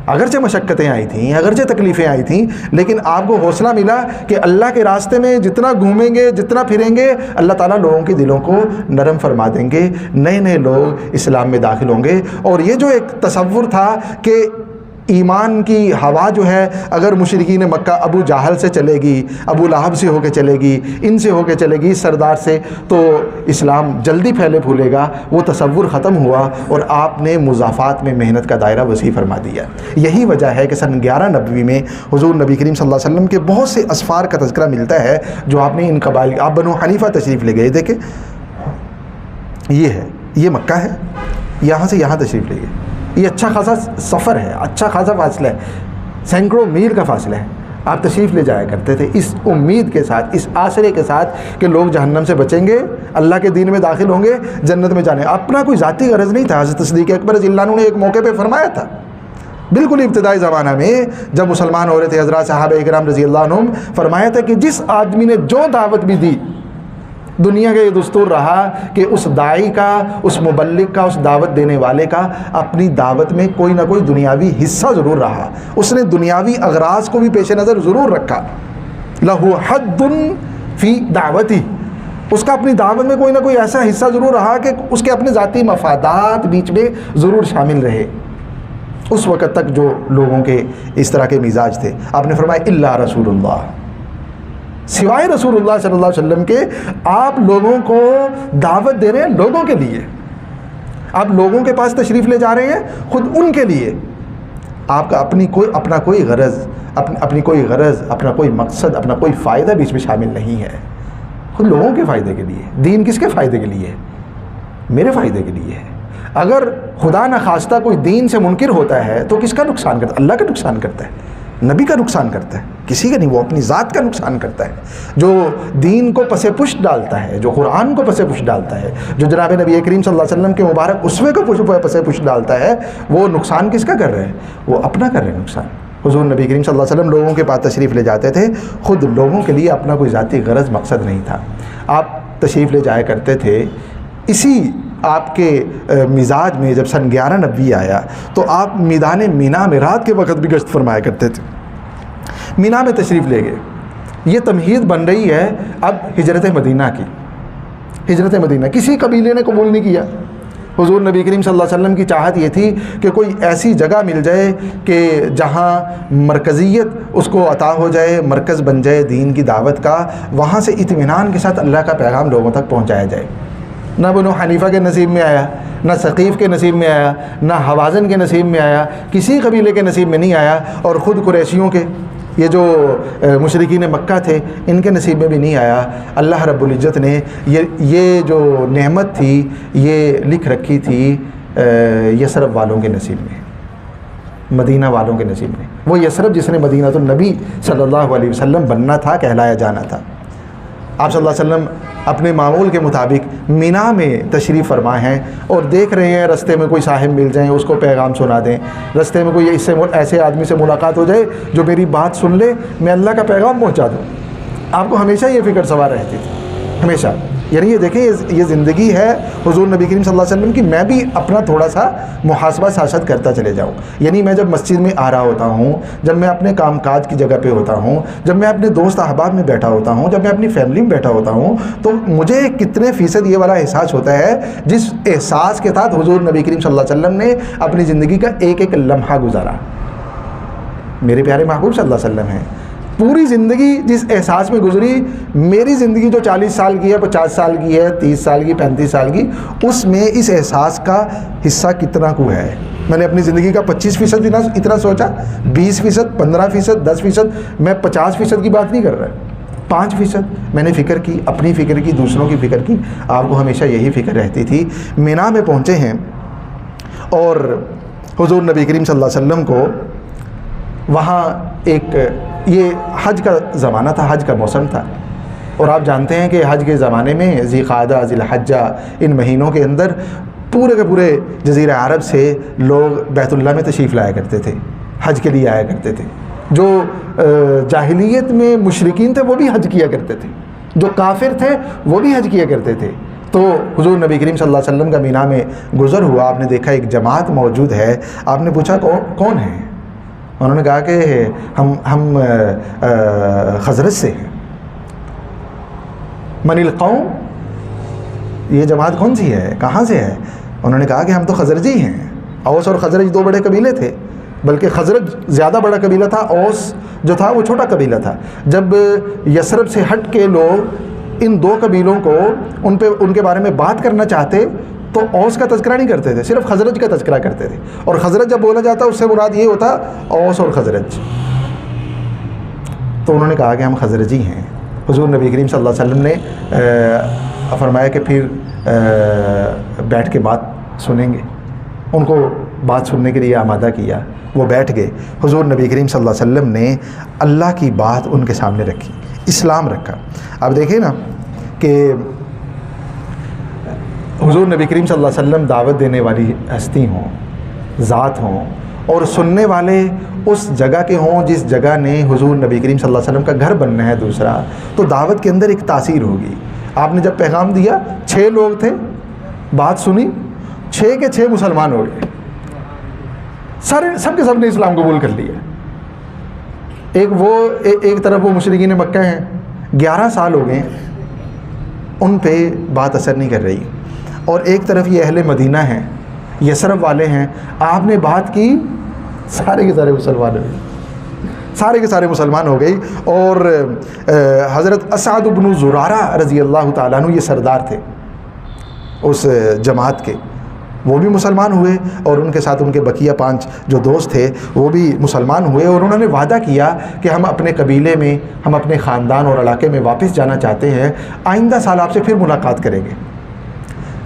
اگرچہ مشقتیں آئی تھیں، اگرچہ تکلیفیں آئی تھیں، لیکن آپ کو حوصلہ ملا کہ اللہ کے راستے میں جتنا گھومیں گے، جتنا پھریں گے، اللہ تعالیٰ لوگوں کے دلوں کو نرم فرما دیں گے، نئے لوگ اسلام میں داخل ہوں گے۔ اور یہ جو ایک تصور تھا کہ ایمان کی ہوا جو ہے اگر مشرکین مکہ ابو جہل سے چلے گی، ابو لہب سے ہو کے چلے گی، ان سے ہو کے چلے گی، سردار سے، تو اسلام جلدی پھیلے پھولے گا، وہ تصور ختم ہوا، اور آپ نے مضافات میں محنت کا دائرہ وسیع فرما دیا۔ یہی وجہ ہے کہ سن 11 نبوی میں حضور نبی کریم صلی اللہ علیہ وسلم کے بہت سے اسفار کا تذکرہ ملتا ہے جو آپ نے ان قبائل، آپ بنو حنیفہ تشریف لے گئے، دیکھیں یہ مکہ ہے، یہاں سے یہاں تشریف لے گئے، یہ اچھا خاصا سفر ہے، اچھا خاصا فاصلہ ہے، سینکڑوں میل کا فاصلہ ہے۔ آپ تشریف لے جایا کرتے تھے اس امید کے ساتھ، اس آسرے کے ساتھ کہ لوگ جہنم سے بچیں گے، اللہ کے دین میں داخل ہوں گے، جنت میں جانے۔ اپنا کوئی ذاتی غرض نہیں تھا۔ حضرت صدیق اکبر رضی اللہ عنہ نے ایک موقع پہ فرمایا تھا، بالکل ابتدائی زمانہ میں جب مسلمان ہو رہے تھے، حضرات صحابہ اکرام رضی اللہ عنہم، فرمایا تھا کہ جس آدمی نے جو دعوت بھی دی، دنیا کا یہ دستور رہا کہ اس داعی کا، اس مبلغ کا، اس دعوت دینے والے کا اپنی دعوت میں کوئی نہ کوئی دنیاوی حصہ ضرور رہا، اس نے دنیاوی اغراض کو بھی پیش نظر ضرور رکھا۔ لہو حد فی دعوتی، اس کا اپنی دعوت میں کوئی نہ کوئی ایسا حصہ ضرور رہا کہ اس کے اپنے ذاتی مفادات بیچ میں ضرور شامل رہے۔ اس وقت تک جو لوگوں کے اس طرح کے مزاج تھے، آپ نے فرمایا الا رسول اللہ، سوائے رسول اللہ صلی اللہ علیہ وسلم کے، آپ لوگوں کو دعوت دے رہے ہیں لوگوں کے لیے، آپ لوگوں کے پاس تشریف لے جا رہے ہیں خود ان کے لیے، آپ کا اپنا کوئی غرض، اپنی کوئی غرض، اپنا کوئی مقصد، اپنا کوئی فائدہ بیچ میں شامل نہیں ہے، خود لوگوں کے فائدے کے لیے۔ دین کس کے فائدے کے لیے؟ میرے فائدے کے لیے ہے۔ اگر خدا نخواستہ کوئی دین سے منکر ہوتا ہے تو کس کا نقصان کرتا ہے؟ اللہ کا نقصان کرتا ہے، نبی کا نقصان کرتا ہے، کسی کا نہیں، وہ اپنی ذات کا نقصان کرتا ہے۔ جو دین کو پس پشت ڈالتا ہے، جو قرآن کو پس پشت ڈالتا ہے، جو جناب نبی کریم صلی اللہ علیہ وسلم کے مبارک اسوے کو پس پشت ڈالتا ہے، وہ نقصان کس کا کر رہے ہیں؟ وہ اپنا کر رہے ہیں نقصان۔ حضور نبی کریم صلی اللہ علیہ وسلم لوگوں کے پاس تشریف لے جاتے تھے، خود لوگوں کے لیے اپنا کوئی ذاتی غرض مقصد نہیں تھا۔ آپ تشریف لے جایا کرتے تھے، اسی آپ کے مزاج میں جب سن 11 نبوی آیا تو آپ میدان مینا میں رات کے وقت بھی گشت فرمایا کرتے تھے۔ مینا میں تشریف لے گئے، یہ تمہید بن رہی ہے اب ہجرت مدینہ کی۔ ہجرت مدینہ کسی قبیلے نے قبول نہیں کیا۔ حضور نبی کریم صلی اللہ علیہ وسلم کی چاہت یہ تھی کہ کوئی ایسی جگہ مل جائے کہ جہاں مرکزیت اس کو عطا ہو جائے، مرکز بن جائے دین کی دعوت کا، وہاں سے اطمینان کے ساتھ اللہ کا پیغام لوگوں تک پہنچایا جائے۔ نہ بنو حنیفہ کے نصیب میں آیا، نہ ثقیف کے نصیب میں آیا، نہ حوازن کے نصیب میں آیا، کسی قبیلے کے نصیب میں نہیں آیا، اور خود قریشیوں کے، یہ جو مشرکین مکہ تھے، ان کے نصیب میں بھی نہیں آیا۔ اللہ رب العزت نے یہ جو نعمت تھی یہ لکھ رکھی تھی یثرب والوں کے نصیب میں، مدینہ والوں کے نصیب میں۔ وہ یثرب جس نے مدینہ النبی صلی اللہ علیہ وسلم بننا تھا، کہلایا جانا تھا۔ آپ صلی اللہ علیہ وسلم اپنے معمول کے مطابق مینا میں تشریف فرما ہیں، اور دیکھ رہے ہیں رستے میں کوئی صاحب مل جائیں، اس کو پیغام سنا دیں، رستے میں کوئی ایسے آدمی سے ملاقات ہو جائے جو میری بات سن لے، میں اللہ کا پیغام پہنچا دوں۔ آپ کو ہمیشہ یہ فکر سوار رہتی تھی، ہمیشہ۔ یعنی یہ دیکھیں، یہ زندگی ہے حضور نبی کریم صلی اللہ علیہ وسلم کی۔ میں بھی اپنا تھوڑا سا محاسبہ سیاست کرتا چلے جاؤں، یعنی میں جب مسجد میں آ رہا ہوتا ہوں، جب میں اپنے کام کاج کی جگہ پہ ہوتا ہوں، جب میں اپنے دوست احباب میں بیٹھا ہوتا ہوں، جب میں اپنی فیملی میں بیٹھا ہوتا ہوں، تو مجھے کتنے فیصد یہ والا احساس ہوتا ہے جس احساس کے ساتھ حضور نبی کریم صلی اللہ علیہ وسلم نے اپنی زندگی کا ایک ایک لمحہ گزارا۔ میرے پیارے محبوب صلی اللہ علیہ وسلم ہیں، پوری زندگی جس احساس میں گزری، میری زندگی جو 40 سال کی ہے، 50 سال کی ہے، 30 سال کی، 35 سال کی، اس میں اس احساس کا حصہ کتنا کو ہے؟ میں نے اپنی زندگی کا 25% اتنا سوچا، 20%، 15%، 10%، میں 50% کی بات نہیں کر رہا، 5% میں نے فکر کی، اپنی فکر کی، دوسروں کی فکر کی۔ آپ کو ہمیشہ یہی فکر رہتی تھی۔ مینا میں پہنچے ہیں اور حضور نبی کریم صلی اللہ علیہ وسلم کو وہاں یہ حج کا زمانہ تھا، حج کا موسم تھا، اور آپ جانتے ہیں کہ حج کے زمانے میں ذی قعدہ، ذی الحجہ، ان مہینوں کے اندر پورے کے پورے جزیرہ عرب سے لوگ بیت اللہ میں تشریف لایا کرتے تھے، حج کے لیے آیا کرتے تھے۔ جو جاہلیت میں مشرکین تھے وہ بھی حج کیا کرتے تھے، جو کافر تھے وہ بھی حج کیا کرتے تھے۔ تو حضور نبی کریم صلی اللہ علیہ وسلم کا مینا میں گزر ہوا، آپ نے دیکھا ایک جماعت موجود ہے۔ آپ نے پوچھا کون ہے؟ انہوں نے کہا کہ ہم خزرج سے ہیں۔ من القوم، یہ جماعت کون سی ہے، کہاں سے ہے؟ انہوں نے کہا کہ ہم تو خزرجی ہیں۔ اوس اور خزرج 2 بڑے قبیلے تھے، بلکہ خزرج زیادہ بڑا قبیلہ تھا، اوس جو تھا وہ چھوٹا قبیلہ تھا۔ جب یثرب سے ہٹ کے لوگ ان 2 قبیلوں کو ان کے بارے میں بات کرنا چاہتے تو اوس کا تذکرہ نہیں کرتے تھے، صرف خزرج کا تذکرہ کرتے تھے، اور خزرج جب بولا جاتا اس سے مراد یہ ہوتا اوس اور خزرج۔ تو انہوں نے کہا کہ ہم خزرجی ہیں۔ حضور نبی کریم صلی اللہ علیہ وسلم نے فرمایا کہ پھر بیٹھ کے بات سنیں گے۔ ان کو بات سننے کے لیے آمادہ کیا، وہ بیٹھ گئے۔ حضور نبی کریم صلی اللہ علیہ وسلم نے اللہ کی بات ان کے سامنے رکھی، اسلام رکھا۔ اب دیکھیں نا کہ حضور نبی کریم صلی اللہ علیہ وسلم دعوت دینے والی ہستی ہوں، ذات ہوں، اور سننے والے اس جگہ کے ہوں جس جگہ نے حضور نبی کریم صلی اللہ علیہ وسلم کا گھر بننا ہے دوسرا، تو دعوت کے اندر ایک تاثیر ہوگی۔ آپ نے جب پیغام دیا، 6 لوگ تھے، بات سنی، 6 کے 6 مسلمان ہو گئے، سب کے سب نے اسلام قبول کر لیا۔ ایک طرف وہ مشرکین مکہ ہیں، 11 سال ہو گئے، ان پہ بات اثر نہیں کر رہی، اور ایک طرف یہ اہل مدینہ ہیں، یثرب والے ہیں، آپ نے بات کی، سارے کے سارے مسلمان ہو گئے، سارے کے سارے مسلمان ہو گئی۔ اور حضرت اسعد بن زرارہ رضی اللہ تعالیٰ عنہ یہ سردار تھے اس جماعت کے، وہ بھی مسلمان ہوئے، اور ان کے ساتھ ان کے بقیہ 5 جو دوست تھے وہ بھی مسلمان ہوئے، اور انہوں نے وعدہ کیا کہ ہم اپنے قبیلے میں، ہم اپنے خاندان اور علاقے میں واپس جانا چاہتے ہیں، آئندہ سال آپ سے پھر ملاقات کریں گے۔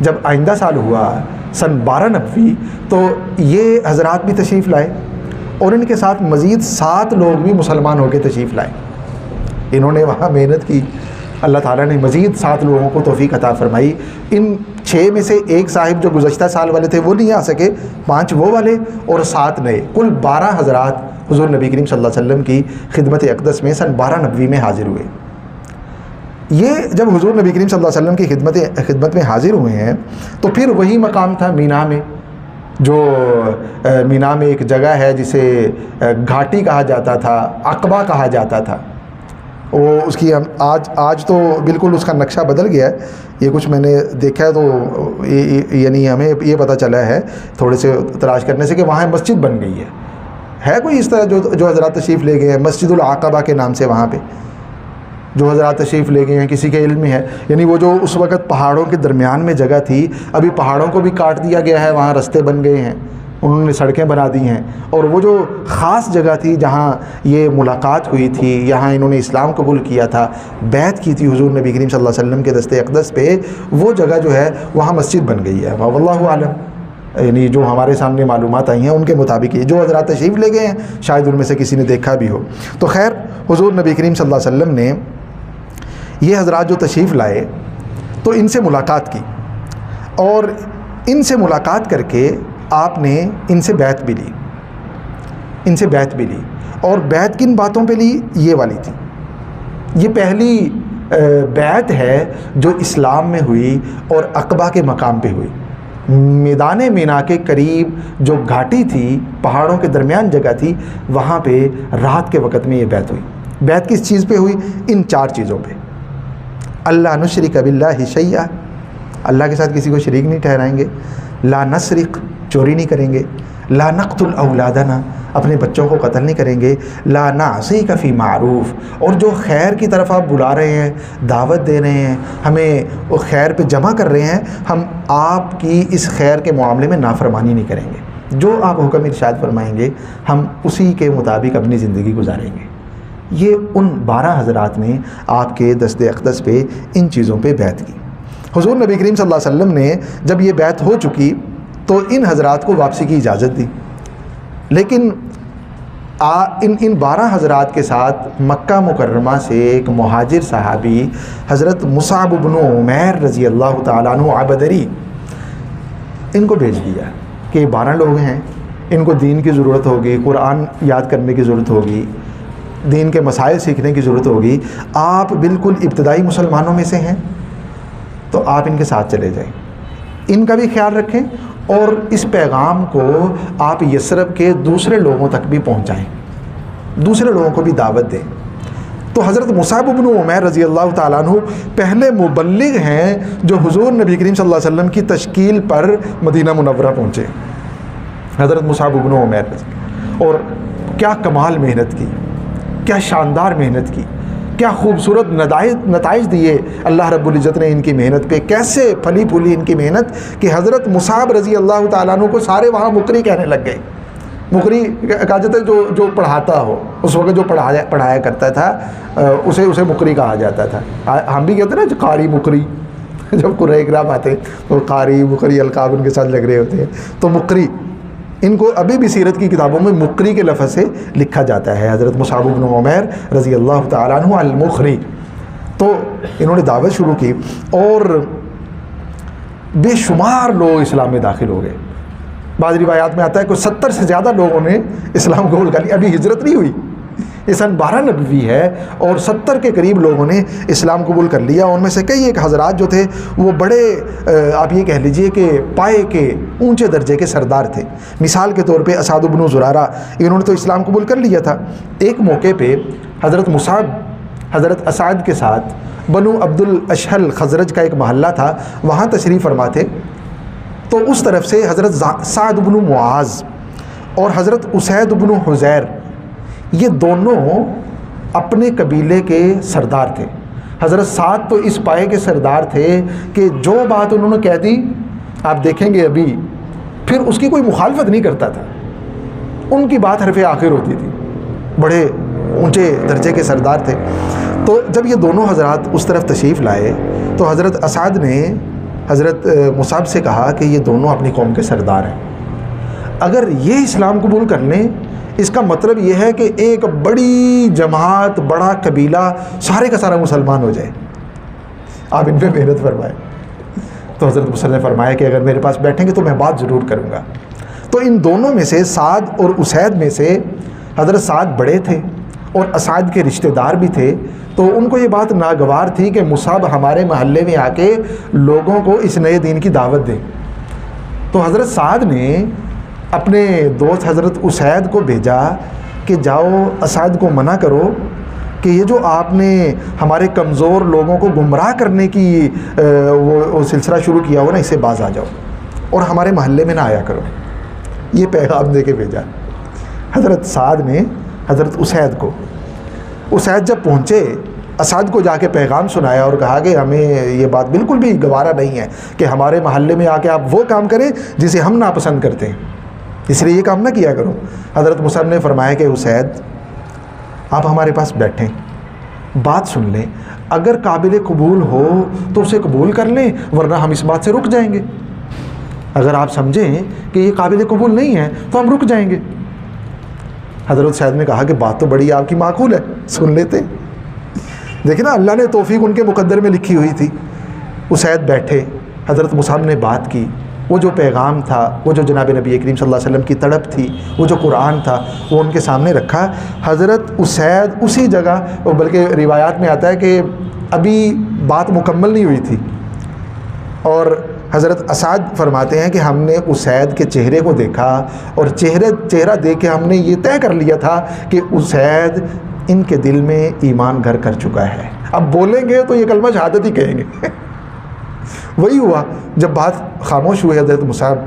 جب آئندہ سال ہوا سن 1290، تو یہ حضرات بھی تشریف لائے، اور ان کے ساتھ مزید 7 لوگ بھی مسلمان ہو کے تشریف لائے۔ انہوں نے وہاں محنت کی، اللہ تعالیٰ نے مزید 7 لوگوں کو توفیق عطا فرمائی۔ ان 6 میں سے ایک صاحب جو گزشتہ سال والے تھے وہ نہیں آ سکے، 5 وہ والے اور 7 نئے، کل 12 حضرات حضور نبی کریم صلی اللہ علیہ وسلم کی خدمت اقدس میں سن 1290 میں حاضر ہوئے۔ یہ جب حضور نبی کریم صلی اللہ علیہ وسلم کی خدمت میں حاضر ہوئے ہیں، تو پھر وہی مقام تھا مینا میں، جو مینا میں ایک جگہ ہے جسے گھاٹی کہا جاتا تھا، عقبہ کہا جاتا تھا۔ وہ اس کی آج تو بالکل اس کا نقشہ بدل گیا ہے، یہ کچھ میں نے دیکھا ہے، تو یعنی ہمیں یہ پتہ چلا ہے تھوڑے سے تلاش کرنے سے کہ وہاں مسجد بن گئی ہے کوئی اس طرح جو حضرات تشریف لے گئے ہیں، مسجد العقبہ کے نام سے وہاں پہ جو حضرات تشریف لے گئے ہیں، کسی کے علم میں ہے، یعنی وہ جو اس وقت پہاڑوں کے درمیان میں جگہ تھی، ابھی پہاڑوں کو بھی کاٹ دیا گیا ہے، وہاں رستے بن گئے ہیں، انہوں نے سڑکیں بنا دی ہیں، اور وہ جو خاص جگہ تھی جہاں یہ ملاقات ہوئی تھی، یہاں انہوں نے اسلام قبول کیا تھا، بیعت کی تھی حضور نبی کریم صلی اللہ علیہ وسلم کے دست اقدس پہ، وہ جگہ جو ہے وہاں مسجد بن گئی ہے، واللہ عالم، یعنی جو ہمارے سامنے معلومات آئی ہیں ان کے مطابق یہ جو حضرات تشریف لے گئے ہیں شاید ان میں سے کسی نے دیکھا بھی ہو۔ تو خیر، حضور نبی کریم صلی اللہ علیہ وسلم نے یہ حضرات جو تشریف لائے تو ان سے ملاقات کی، اور ان سے ملاقات کر کے آپ نے ان سے بیعت بھی لی، اور بیعت کن باتوں پہ لی؟ یہ والی تھی، یہ پہلی بیعت ہے جو اسلام میں ہوئی اور عقبہ کے مقام پہ ہوئی۔ میدان مینا کے قریب جو گھاٹی تھی، پہاڑوں کے درمیان جگہ تھی، وہاں پہ رات کے وقت میں یہ بیعت ہوئی۔ بیعت کس چیز پہ ہوئی؟ ان 4 چیزوں پہ۔ اللہ نشرک باللہ شیئا، اللہ کے ساتھ کسی کو شریک نہیں ٹھہرائیں گے، لا نسرق، چوری نہیں کریں گے، لا نقتل اولادنا، اپنے بچوں کو قتل نہیں کریں گے. لا نعصیک فی معروف، اور جو خیر کی طرف آپ بلا رہے ہیں، دعوت دے رہے ہیں، ہمیں خیر پہ جمع کر رہے ہیں، ہم آپ کی اس خیر کے معاملے میں نافرمانی نہیں کریں گے. جو آپ حکم ارشاد فرمائیں گے ہم اسی کے مطابق اپنی زندگی گزاریں گے. یہ ان 12 حضرات نے آپ کے دست اقدس پہ ان چیزوں پہ بیعت کی. حضور نبی کریم صلی اللہ علیہ وسلم نے جب یہ بیعت ہو چکی تو ان حضرات کو واپسی کی اجازت دی، لیکن ان 12 حضرات کے ساتھ مکہ مکرمہ سے ایک مہاجر صحابی حضرت مصعب بن عمیر رضی اللہ تعالیٰ عنہ عبدری، ان کو بھیج دیا کہ 12 لوگ ہیں، ان کو دین کی ضرورت ہوگی، قرآن یاد کرنے کی ضرورت ہوگی، دین کے مسائل سیکھنے کی ضرورت ہوگی. آپ بالکل ابتدائی مسلمانوں میں سے ہیں تو آپ ان کے ساتھ چلے جائیں، ان کا بھی خیال رکھیں اور اس پیغام کو آپ یثرب کے دوسرے لوگوں تک بھی پہنچائیں، دوسرے لوگوں کو بھی دعوت دیں. تو حضرت مصعب بن عمیر رضی اللہ تعالیٰ عنہ پہلے مبلغ ہیں جو حضور نبی کریم صلی اللہ علیہ وسلم کی تشکیل پر مدینہ منورہ پہنچے. حضرت مصعب بن عمیر، اور کیا کمال محنت کی، کیا شاندار محنت کی، کیا خوبصورت نتائج دیے اللہ رب العزت نے ان کی محنت پہ. کیسے پھلی پھولی ان کی محنت کہ حضرت مصعب رضی اللہ تعالیٰ عنہ کو سارے وہاں مقری کہنے لگ گئے. مقری کہا جاتا ہے جو پڑھاتا ہو، اس وقت جو پڑھایا کرتا تھا اسے مقری کہا جاتا تھا. ہم بھی کہتے ہیں نا قاری مقری، جب قرآن کرام آتے تو قاری مقری القاب ان کے ساتھ لگ رہے ہوتے ہیں. تو مقری، ان کو ابھی بھی سیرت کی کتابوں میں مقری کے لفظ سے لکھا جاتا ہے. حضرت مصعب بن عمیر رضی اللہ تعالیٰ عنہ المقری. تو انہوں نے دعوت شروع کی اور بے شمار لوگ اسلام میں داخل ہو گئے. بعض روایات میں آتا ہے کہ 70 سے زیادہ لوگوں نے اسلام قبول کر لیا. ابھی ہجرت نہیں ہوئی، یہ سن 12 نبوی ہے اور 70 کے قریب لوگوں نے اسلام قبول کر لیا. ان میں سے کئی ایک حضرات جو تھے وہ بڑے آپ یہ کہہ لیجئے کہ پائے کے اونچے درجے کے سردار تھے. مثال کے طور پہ اسعد بن زرارہ، انہوں نے تو اسلام قبول کر لیا تھا. ایک موقع پہ حضرت مصعب حضرت اسعد کے ساتھ بنو عبد الاشہل خزرج کا ایک محلہ تھا، وہاں تشریف فرما تھے. تو اس طرف سے حضرت سعد بن معاذ اور حضرت اسید بن حزیر، یہ دونوں اپنے قبیلے کے سردار تھے. حضرت سعد تو اس پائے کے سردار تھے کہ جو بات انہوں نے کہہ دی، آپ دیکھیں گے ابھی، پھر اس کی کوئی مخالفت نہیں کرتا تھا، ان کی بات حرف آخر ہوتی تھی. بڑے اونچے درجے کے سردار تھے. تو جب یہ دونوں حضرات اس طرف تشریف لائے تو حضرت اسعد نے حضرت مصعب سے کہا کہ یہ دونوں اپنی قوم کے سردار ہیں، اگر یہ اسلام قبول کر لیں اس کا مطلب یہ ہے کہ ایک بڑی جماعت، بڑا قبیلہ سارے کا سارا مسلمان ہو جائے، آپ ان پہ محنت فرمائیں. تو حضرت مصعب نے فرمایا کہ اگر میرے پاس بیٹھیں گے تو میں بات ضرور کروں گا. تو ان دونوں میں سے سعد اور اسید میں سے حضرت سعد بڑے تھے اور اسعد کے رشتہ دار بھی تھے. تو ان کو یہ بات ناگوار تھی کہ مصعب ہمارے محلے میں آ کے لوگوں کو اس نئے دین کی دعوت دے. تو حضرت سعد نے اپنے دوست حضرت اسید کو بھیجا کہ جاؤ اسعد کو منع کرو کہ یہ جو آپ نے ہمارے کمزور لوگوں کو گمراہ کرنے کی وہ سلسلہ شروع کیا ہو نا، اس سے باز آ جاؤ اور ہمارے محلے میں نہ آیا کرو. یہ پیغام دے کے بھیجا حضرت سعد نے حضرت اسید کو. اسید جب پہنچے اسعد کو جا کے پیغام سنایا اور کہا کہ ہمیں یہ بات بالکل بھی گوارا نہیں ہے کہ ہمارے محلے میں آ کے آپ وہ کام کریں جسے ہم ناپسند کرتے ہیں، اس لیے یہ کام نہ کیا کرو. حضرت مصعب نے فرمایا کہ اسید آپ ہمارے پاس بیٹھیں، بات سن لیں، اگر قابل قبول ہو تو اسے قبول کر لیں ورنہ ہم اس بات سے رک جائیں گے. اگر آپ سمجھیں کہ یہ قابل قبول نہیں ہے تو ہم رک جائیں گے. حضرت سعید نے کہا کہ بات تو بڑی آپ کی معقول ہے، سن لیتے. دیکھیں نا، اللہ نے توفیق ان کے مقدر میں لکھی ہوئی تھی. اسید بیٹھے، حضرت مصعب نے بات کی. وہ جو پیغام تھا، وہ جو جناب نبی کریم صلی اللہ علیہ وسلم کی تڑپ تھی، وہ جو قرآن تھا، وہ ان کے سامنے رکھا. حضرت اسید اسی جگہ، بلکہ روایات میں آتا ہے کہ ابھی بات مکمل نہیں ہوئی تھی، اور حضرت اسعد فرماتے ہیں کہ ہم نے اسید کے چہرے کو دیکھا اور چہرہ دیکھ کے ہم نے یہ طے کر لیا تھا کہ اسید ان کے دل میں ایمان گھر کر چکا ہے، اب بولیں گے تو یہ کلمہ شہادت ہی کہیں گے. وہی ہوا. جب بات خاموش ہوئی، حضرت مصعب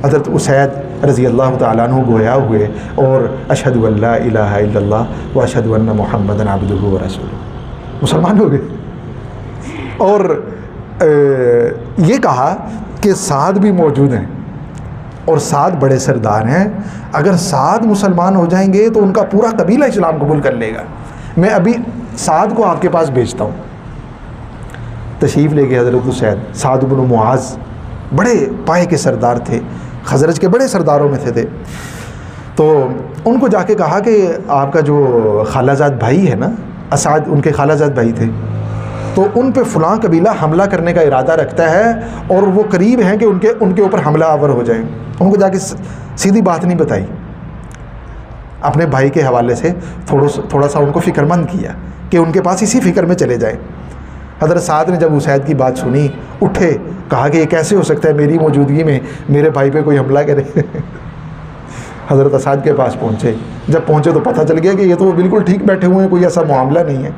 حضرت اسید رضی اللہ تعالیٰ عنہ گویا ہوئے اور اشہد ان لا الہ الا اللہ و اشہد ان محمدًا عبدہ و رسولہ، مسلمان ہو گئے۔ اور یہ کہا کہ سعد بھی موجود ہیں اور سعد بڑے سردار ہیں، اگر سعد مسلمان ہو جائیں گے تو ان کا پورا قبیلہ اسلام قبول کر لے گا، میں ابھی سعد کو آپ کے پاس بھیجتا ہوں۔ تشریف لے گئے حضرت اسید۔ سعد بن معاذ بڑے پائے کے سردار تھے، خزرج کے بڑے سرداروں میں تھے۔ تو ان کو جا کے کہا کہ آپ کا جو خالہ زاد بھائی ہے نا، اسعد ان کے خالہ زاد بھائی تھے، تو ان پہ فلاں قبیلہ حملہ کرنے کا ارادہ رکھتا ہے اور وہ قریب ہیں کہ ان کے اوپر حملہ آور ہو جائے۔ ان کو جا کے سیدھی بات نہیں بتائی، اپنے بھائی کے حوالے سے تھوڑا سا ان کو فکر مند کیا کہ ان کے پاس اسی فکر میں چلے جائیں۔ حضرت سعد نے جب اسید کی بات سنی، اٹھے، کہا کہ یہ کیسے ہو سکتا ہے میری موجودگی میں میرے بھائی پہ کوئی حملہ کرے۔ حضرت اسعد کے پاس پہنچے، جب پہنچے تو پتہ چل گیا کہ یہ تو بالکل ٹھیک بیٹھے ہوئے ہیں، کوئی ایسا معاملہ نہیں ہے۔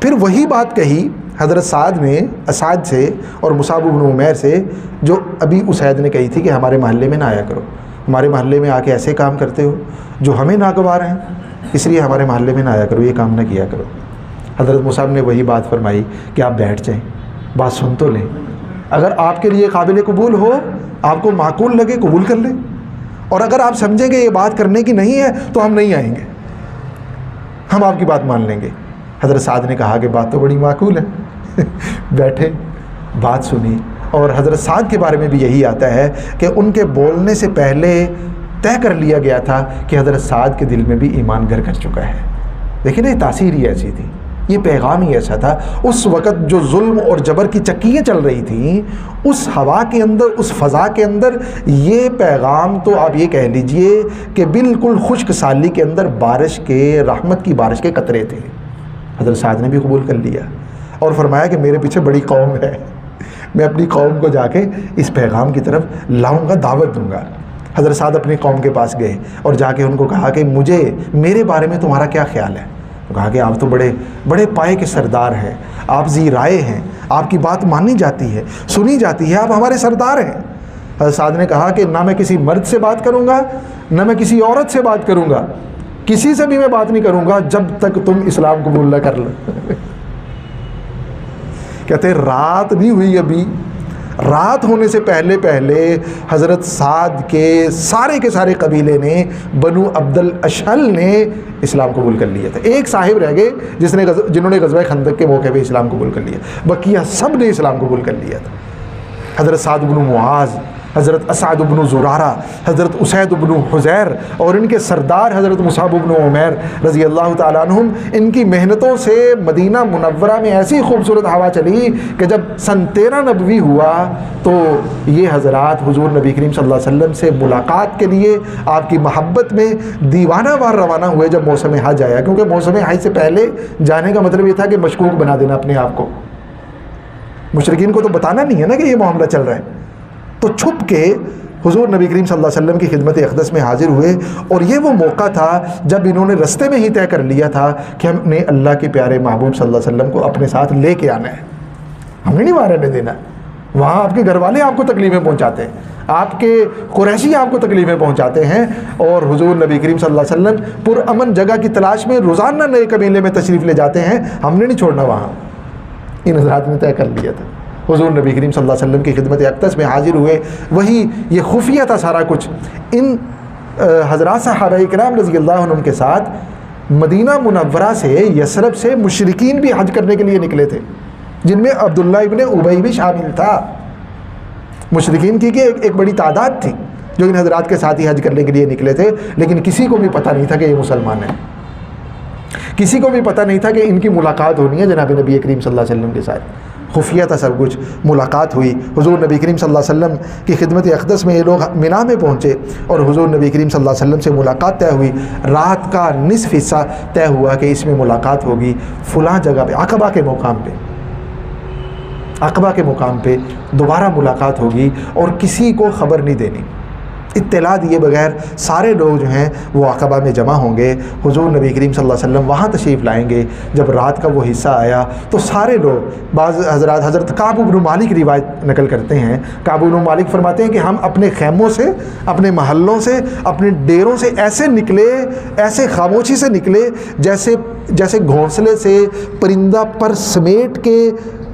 پھر وہی بات کہی حضرت سعد نے اسعد سے اور مصعب بن عمیر سے، جو ابھی اسید نے کہی تھی کہ ہمارے محلے میں نہ آیا کرو، ہمارے محلے میں آ کے ایسے کام کرتے ہو جو ہمیں ناگوار ہیں، اس لیے ہمارے محلے میں نہ آیا کرو، یہ کام نہ کیا کرو۔ حضرت مصعب نے وہی بات فرمائی کہ آپ بیٹھ جائیں، بات سن تو لیں، اگر آپ کے لیے قابل قبول ہو، آپ کو معقول لگے، قبول کر لیں، اور اگر آپ سمجھیں کہ یہ بات کرنے کی نہیں ہے تو ہم نہیں آئیں گے، ہم آپ کی بات مان لیں گے۔ حضرت سعد نے کہا کہ بات تو بڑی معقول ہے۔ بیٹھے، بات سنی، اور حضرت سعد کے بارے میں بھی یہی آتا ہے کہ ان کے بولنے سے پہلے طے کر لیا گیا تھا کہ حضرت سعد کے دل میں بھی ایمان گھر کر چکا ہے۔ لیکن یہ تاثیر ہی ایسی تھی، یہ پیغام ہی ایسا تھا۔ اس وقت جو ظلم اور جبر کی چکیاں چل رہی تھیں، اس ہوا کے اندر، اس فضا کے اندر، یہ پیغام تو آپ یہ کہہ لیجئے کہ بالکل خشک سالی کے اندر بارش کے، رحمت کی بارش کے قطرے تھے۔ حضرت سعد نے بھی قبول کر لیا اور فرمایا کہ میرے پیچھے بڑی قوم ہے، میں اپنی قوم کو جا کے اس پیغام کی طرف لاؤں گا، دعوت دوں گا۔ حضرت سعد اپنی قوم کے پاس گئے اور جا کے ان کو کہا کہ میرے بارے میں تمہارا کیا خیال ہے؟ کہا کہ آپ تو بڑے پائے کے سردار ہیں، آپ ذی رائے ہیں، آپ کی بات مانی جاتی ہے، سنی جاتی ہے، آپ ہمارے سردار ہیں۔ حضرت سعد نے کہا کہ نہ میں کسی مرد سے بات کروں گا، نہ میں کسی عورت سے بات کروں گا، کسی سے بھی میں بات نہیں کروں گا جب تک تم اسلام قبول نہ کر لو۔ کہتے رات نہیں ہوئی ابھی، رات ہونے سے پہلے حضرت سعد کے سارے قبیلے نے، بنو عبد الاشہل نے اسلام قبول کر لیا تھا۔ ایک صاحب رہ گئے جنہوں نے غزوہ خندق کے موقع پہ اسلام قبول کر لیا، بقیہ سب نے اسلام قبول کر لیا تھا۔ حضرت سعد بن معاذ، حضرت اسعد بن زرارہ، حضرت اسید بن حضیر اور ان کے سردار حضرت مصعب بن عمیر رضی اللہ تعالیٰ عنہم، ان کی محنتوں سے مدینہ منورہ میں ایسی خوبصورت ہوا چلی کہ جب سن 13 نبوی ہوا تو یہ حضرات حضور نبی کریم صلی اللہ علیہ وسلم سے ملاقات کے لیے آپ کی محبت میں دیوانہ وار روانہ ہوئے جب موسم حج آیا، کیونکہ موسم حج سے پہلے جانے کا مطلب یہ تھا کہ مشکوک بنا دینا اپنے آپ کو، مشرکین کو تو بتانا نہیں ہے نا کہ یہ معاملہ چل رہا ہے، تو چھپ کے حضور نبی کریم صلی اللہ علیہ وسلم کی خدمت اقدس میں حاضر ہوئے، اور یہ وہ موقع تھا جب انہوں نے رستے میں ہی طے کر لیا تھا کہ ہم نے اللہ کے پیارے محبوب صلی اللہ علیہ وسلم کو اپنے ساتھ لے کے آنا ہے، ہم نے نہیں وہاں رہنے دینا۔ وہاں آپ کے گھر والے آپ کو تکلیفیں پہنچاتے ہیں، آپ کے قریشی آپ کو تکلیفیں پہنچاتے ہیں، اور حضور نبی کریم صلی اللہ علیہ وسلم پرامن جگہ کی تلاش میں روزانہ نئے قبیلے میں تشریف لے جاتے ہیں، ہم نے نہیں چھوڑنا وہاں۔ ان حضرات نے طے کر لیا تھا، حضور نبی کریم صلی اللہ علیہ وسلم کی خدمت اقدس میں حاضر ہوئے، وہی یہ خفیہ تھا سارا کچھ۔ ان حضرات صحابہ کرام رضی اللہ عنہم کے ساتھ مدینہ منورہ سے، یثرب سے مشرکین بھی حج کرنے کے لیے نکلے تھے، جن میں عبداللہ ابن ابی بھی شامل تھا۔ مشرکین کی ایک بڑی تعداد تھی جو ان حضرات کے ساتھ ہی حج کرنے کے لیے نکلے تھے، لیکن کسی کو بھی پتہ نہیں تھا کہ یہ مسلمان ہیں، کسی کو بھی پتہ نہیں تھا کہ ان کی ملاقات ہونی ہے جناب نبی کریم صلی اللہ علیہ وسلم کے ساتھ۔ خفیہ تھا سب کچھ۔ ملاقات ہوئی، حضور نبی کریم صلی اللہ علیہ وسلم کی خدمت اقدس میں یہ لوگ مینا میں پہنچے اور حضور نبی کریم صلی اللہ علیہ وسلم سے ملاقات طے ہوئی۔ رات کا نصف حصہ طے ہوا کہ اس میں ملاقات ہوگی فلاں جگہ پہ، عقبہ کے مقام پہ، عقبہ کے مقام پہ دوبارہ ملاقات ہوگی، اور کسی کو خبر نہیں دینی، اطلاع دیے بغیر سارے لوگ جو ہیں وہ عقبہ میں جمع ہوں گے. حضور نبی کریم صلی اللہ علیہ وسلم وہاں تشریف لائیں گے. جب رات کا وہ حصہ آیا تو سارے لوگ، بعض حضرات، حضرت کعب بن مالک روایت نقل کرتے ہیں، کعب بن مالک فرماتے ہیں کہ ہم اپنے خیموں سے، اپنے محلوں سے، اپنے ڈیروں سے ایسے نکلے، ایسے خاموشی سے نکلے جیسے گھونسلے سے پرندہ پر سمیٹ کے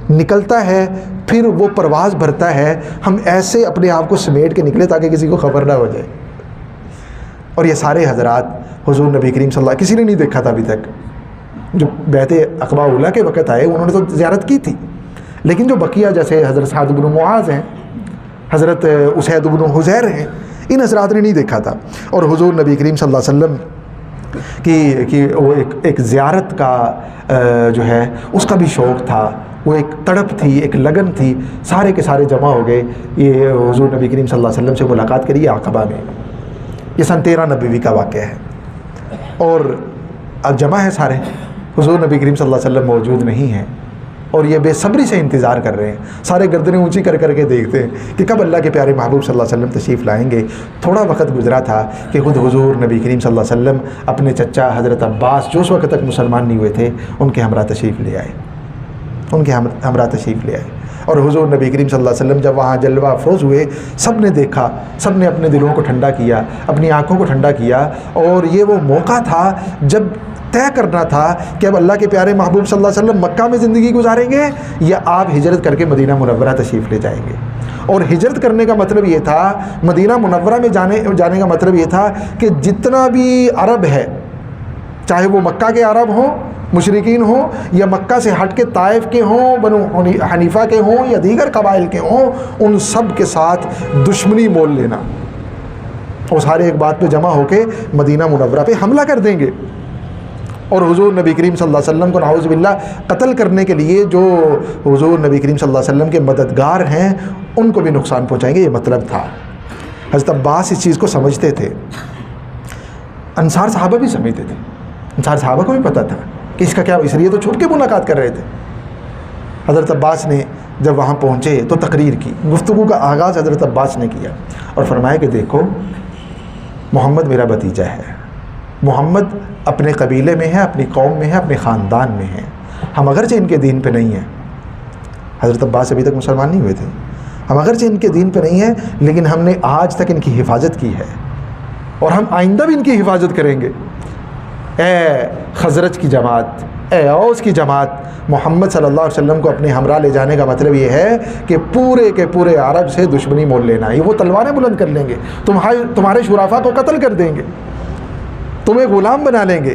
نکلتا ہے پھر وہ پرواز بھرتا ہے. ہم ایسے اپنے آپ کو سمیٹ کے نکلے تاکہ کسی کو خبر نہ ہو جائے. اور یہ سارے حضرات حضور نبی کریم صلی اللہ علیہ وسلم کسی نے نہیں دیکھا تھا ابھی تک. جو بیعت عقبہ اولیٰ کے وقت آئے انہوں نے تو زیارت کی تھی، لیکن جو بقیہ جیسے حضرت سعد بن معاذ ہیں، حضرت اسید بن حضیر ہیں، ان حضرات نے نہیں دیکھا تھا. اور حضور نبی کریم صلی اللہ علیہ وسلم کی وہ ایک زیارت کا جو ہے اس کا بھی شوق تھا، وہ ایک تڑپ تھی، ایک لگن تھی. سارے کے سارے جمع ہو گئے. یہ حضور نبی کریم صلی اللہ علیہ وسلم سے ملاقات کری عقبہ میں. یہ سن 13 نبوی کا واقعہ ہے. اور اب جمع ہے سارے، حضور نبی کریم صلی اللہ علیہ وسلم موجود نہیں ہیں اور یہ بے صبری سے انتظار کر رہے ہیں. سارے گردنیں اونچی کر کر کے دیکھتے ہیں کہ کب اللہ کے پیارے محبوب صلی اللہ علیہ وسلم تشریف لائیں گے. تھوڑا وقت گزرا تھا کہ خود حضور نبی کریم صلی اللہ علیہ وسلم اپنے چچا حضرت عباس، جو اس وقت تک مسلمان نہیں ہوئے تھے، ان کے ہمراہ تشریف لے آئے. اور حضور نبی کریم صلی اللہ علیہ وسلم جب وہاں جلوہ افروز ہوئے، سب نے دیکھا، سب نے اپنے دلوں کو ٹھنڈا کیا، اپنی آنکھوں کو ٹھنڈا کیا. اور یہ وہ موقع تھا جب طے کرنا تھا کہ اب اللہ کے پیارے محبوب صلی اللہ علیہ وسلم مکہ میں زندگی گزاریں گے یا آپ ہجرت کر کے مدینہ منورہ تشریف لے جائیں گے. اور ہجرت کرنے کا مطلب یہ تھا، مدینہ منورہ میں جانے کا مطلب یہ تھا کہ جتنا بھی عرب ہے، چاہے وہ مکہ کے عرب ہوں، مشرکین ہوں، یا مکہ سے ہٹ کے طائف کے ہوں، بنو حنیفہ کے ہوں، یا دیگر قبائل کے ہوں، ان سب کے ساتھ دشمنی مول لینا. اور سارے ایک بات پہ جمع ہو کے مدینہ منورہ پہ حملہ کر دیں گے. اور حضور نبی کریم صلی اللہ علیہ وسلم کو نعوذ باللہ قتل کرنے کے لیے جو حضور نبی کریم صلی اللہ علیہ وسلم کے مددگار ہیں ان کو بھی نقصان پہنچائیں گے، یہ مطلب تھا. حضرت عباس اس چیز کو سمجھتے تھے، انصار صحابہ بھی سمجھتے تھے، انصار صحابہ کو بھی پتہ تھا کہ اس کا کیا، اس لیے تو چھپ کے ملاقات کر رہے تھے. حضرت عباس نے جب وہاں پہنچے تو تقریر کی، گفتگو کا آغاز حضرت عباس نے کیا اور فرمایا کہ دیکھو، محمد میرا بھتیجا ہے، محمد اپنے قبیلے میں ہے، اپنی قوم میں ہے، اپنے خاندان میں ہے. ہم اگرچہ ان کے دین پہ نہیں ہیں، حضرت عباس ابھی تک مسلمان نہیں ہوئے تھے، ہم اگرچہ ان کے دین پہ نہیں ہیں لیکن ہم نے آج تک ان کی حفاظت کی ہے اور ہم آئندہ بھی ان کی حفاظت کریں گے. اے خزرج کی جماعت، اے اوس کی جماعت، محمد صلی اللہ علیہ وسلم کو اپنے ہمراہ لے جانے کا مطلب یہ ہے کہ پورے کے پورے عرب سے دشمنی مول لینا. یہ وہ تلواریں بلند کر لیں گے، تمہارے شرفاء کو قتل کر دیں گے، تمہیں غلام بنا لیں گے،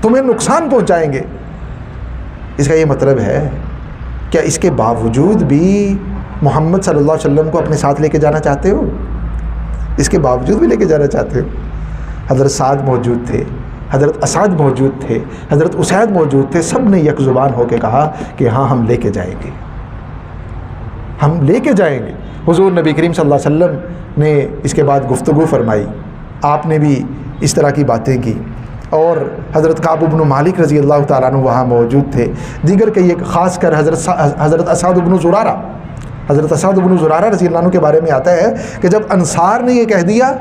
تمہیں نقصان پہنچائیں گے. اس کا یہ مطلب ہے. کیا اس کے باوجود بھی محمد صلی اللہ علیہ وسلم کو اپنے ساتھ لے کے جانا چاہتے ہو؟ اس کے باوجود بھی لے کے جانا چاہتے ہو؟ حضرت سعد موجود تھے، حضرت اسعد موجود تھے، حضرت اسید موجود تھے. سب نے یک زبان ہو کے کہا کہ ہاں ہم لے کے جائیں گے، ہم لے کے جائیں گے. حضور نبی کریم صلی اللہ علیہ وسلم نے اس کے بعد گفتگو فرمائی، آپ نے بھی اس طرح کی باتیں کی. اور حضرت کعب بن مالک رضی اللہ تعالیٰ عنہ وہاں موجود تھے. دیگر کئی، خاص کر حضرت اسعد بن زرارہ، حضرت اسعد بن زرارہ رضی اللہ عنہ کے بارے میں آتا ہے کہ جب انصار نے یہ کہہ دیا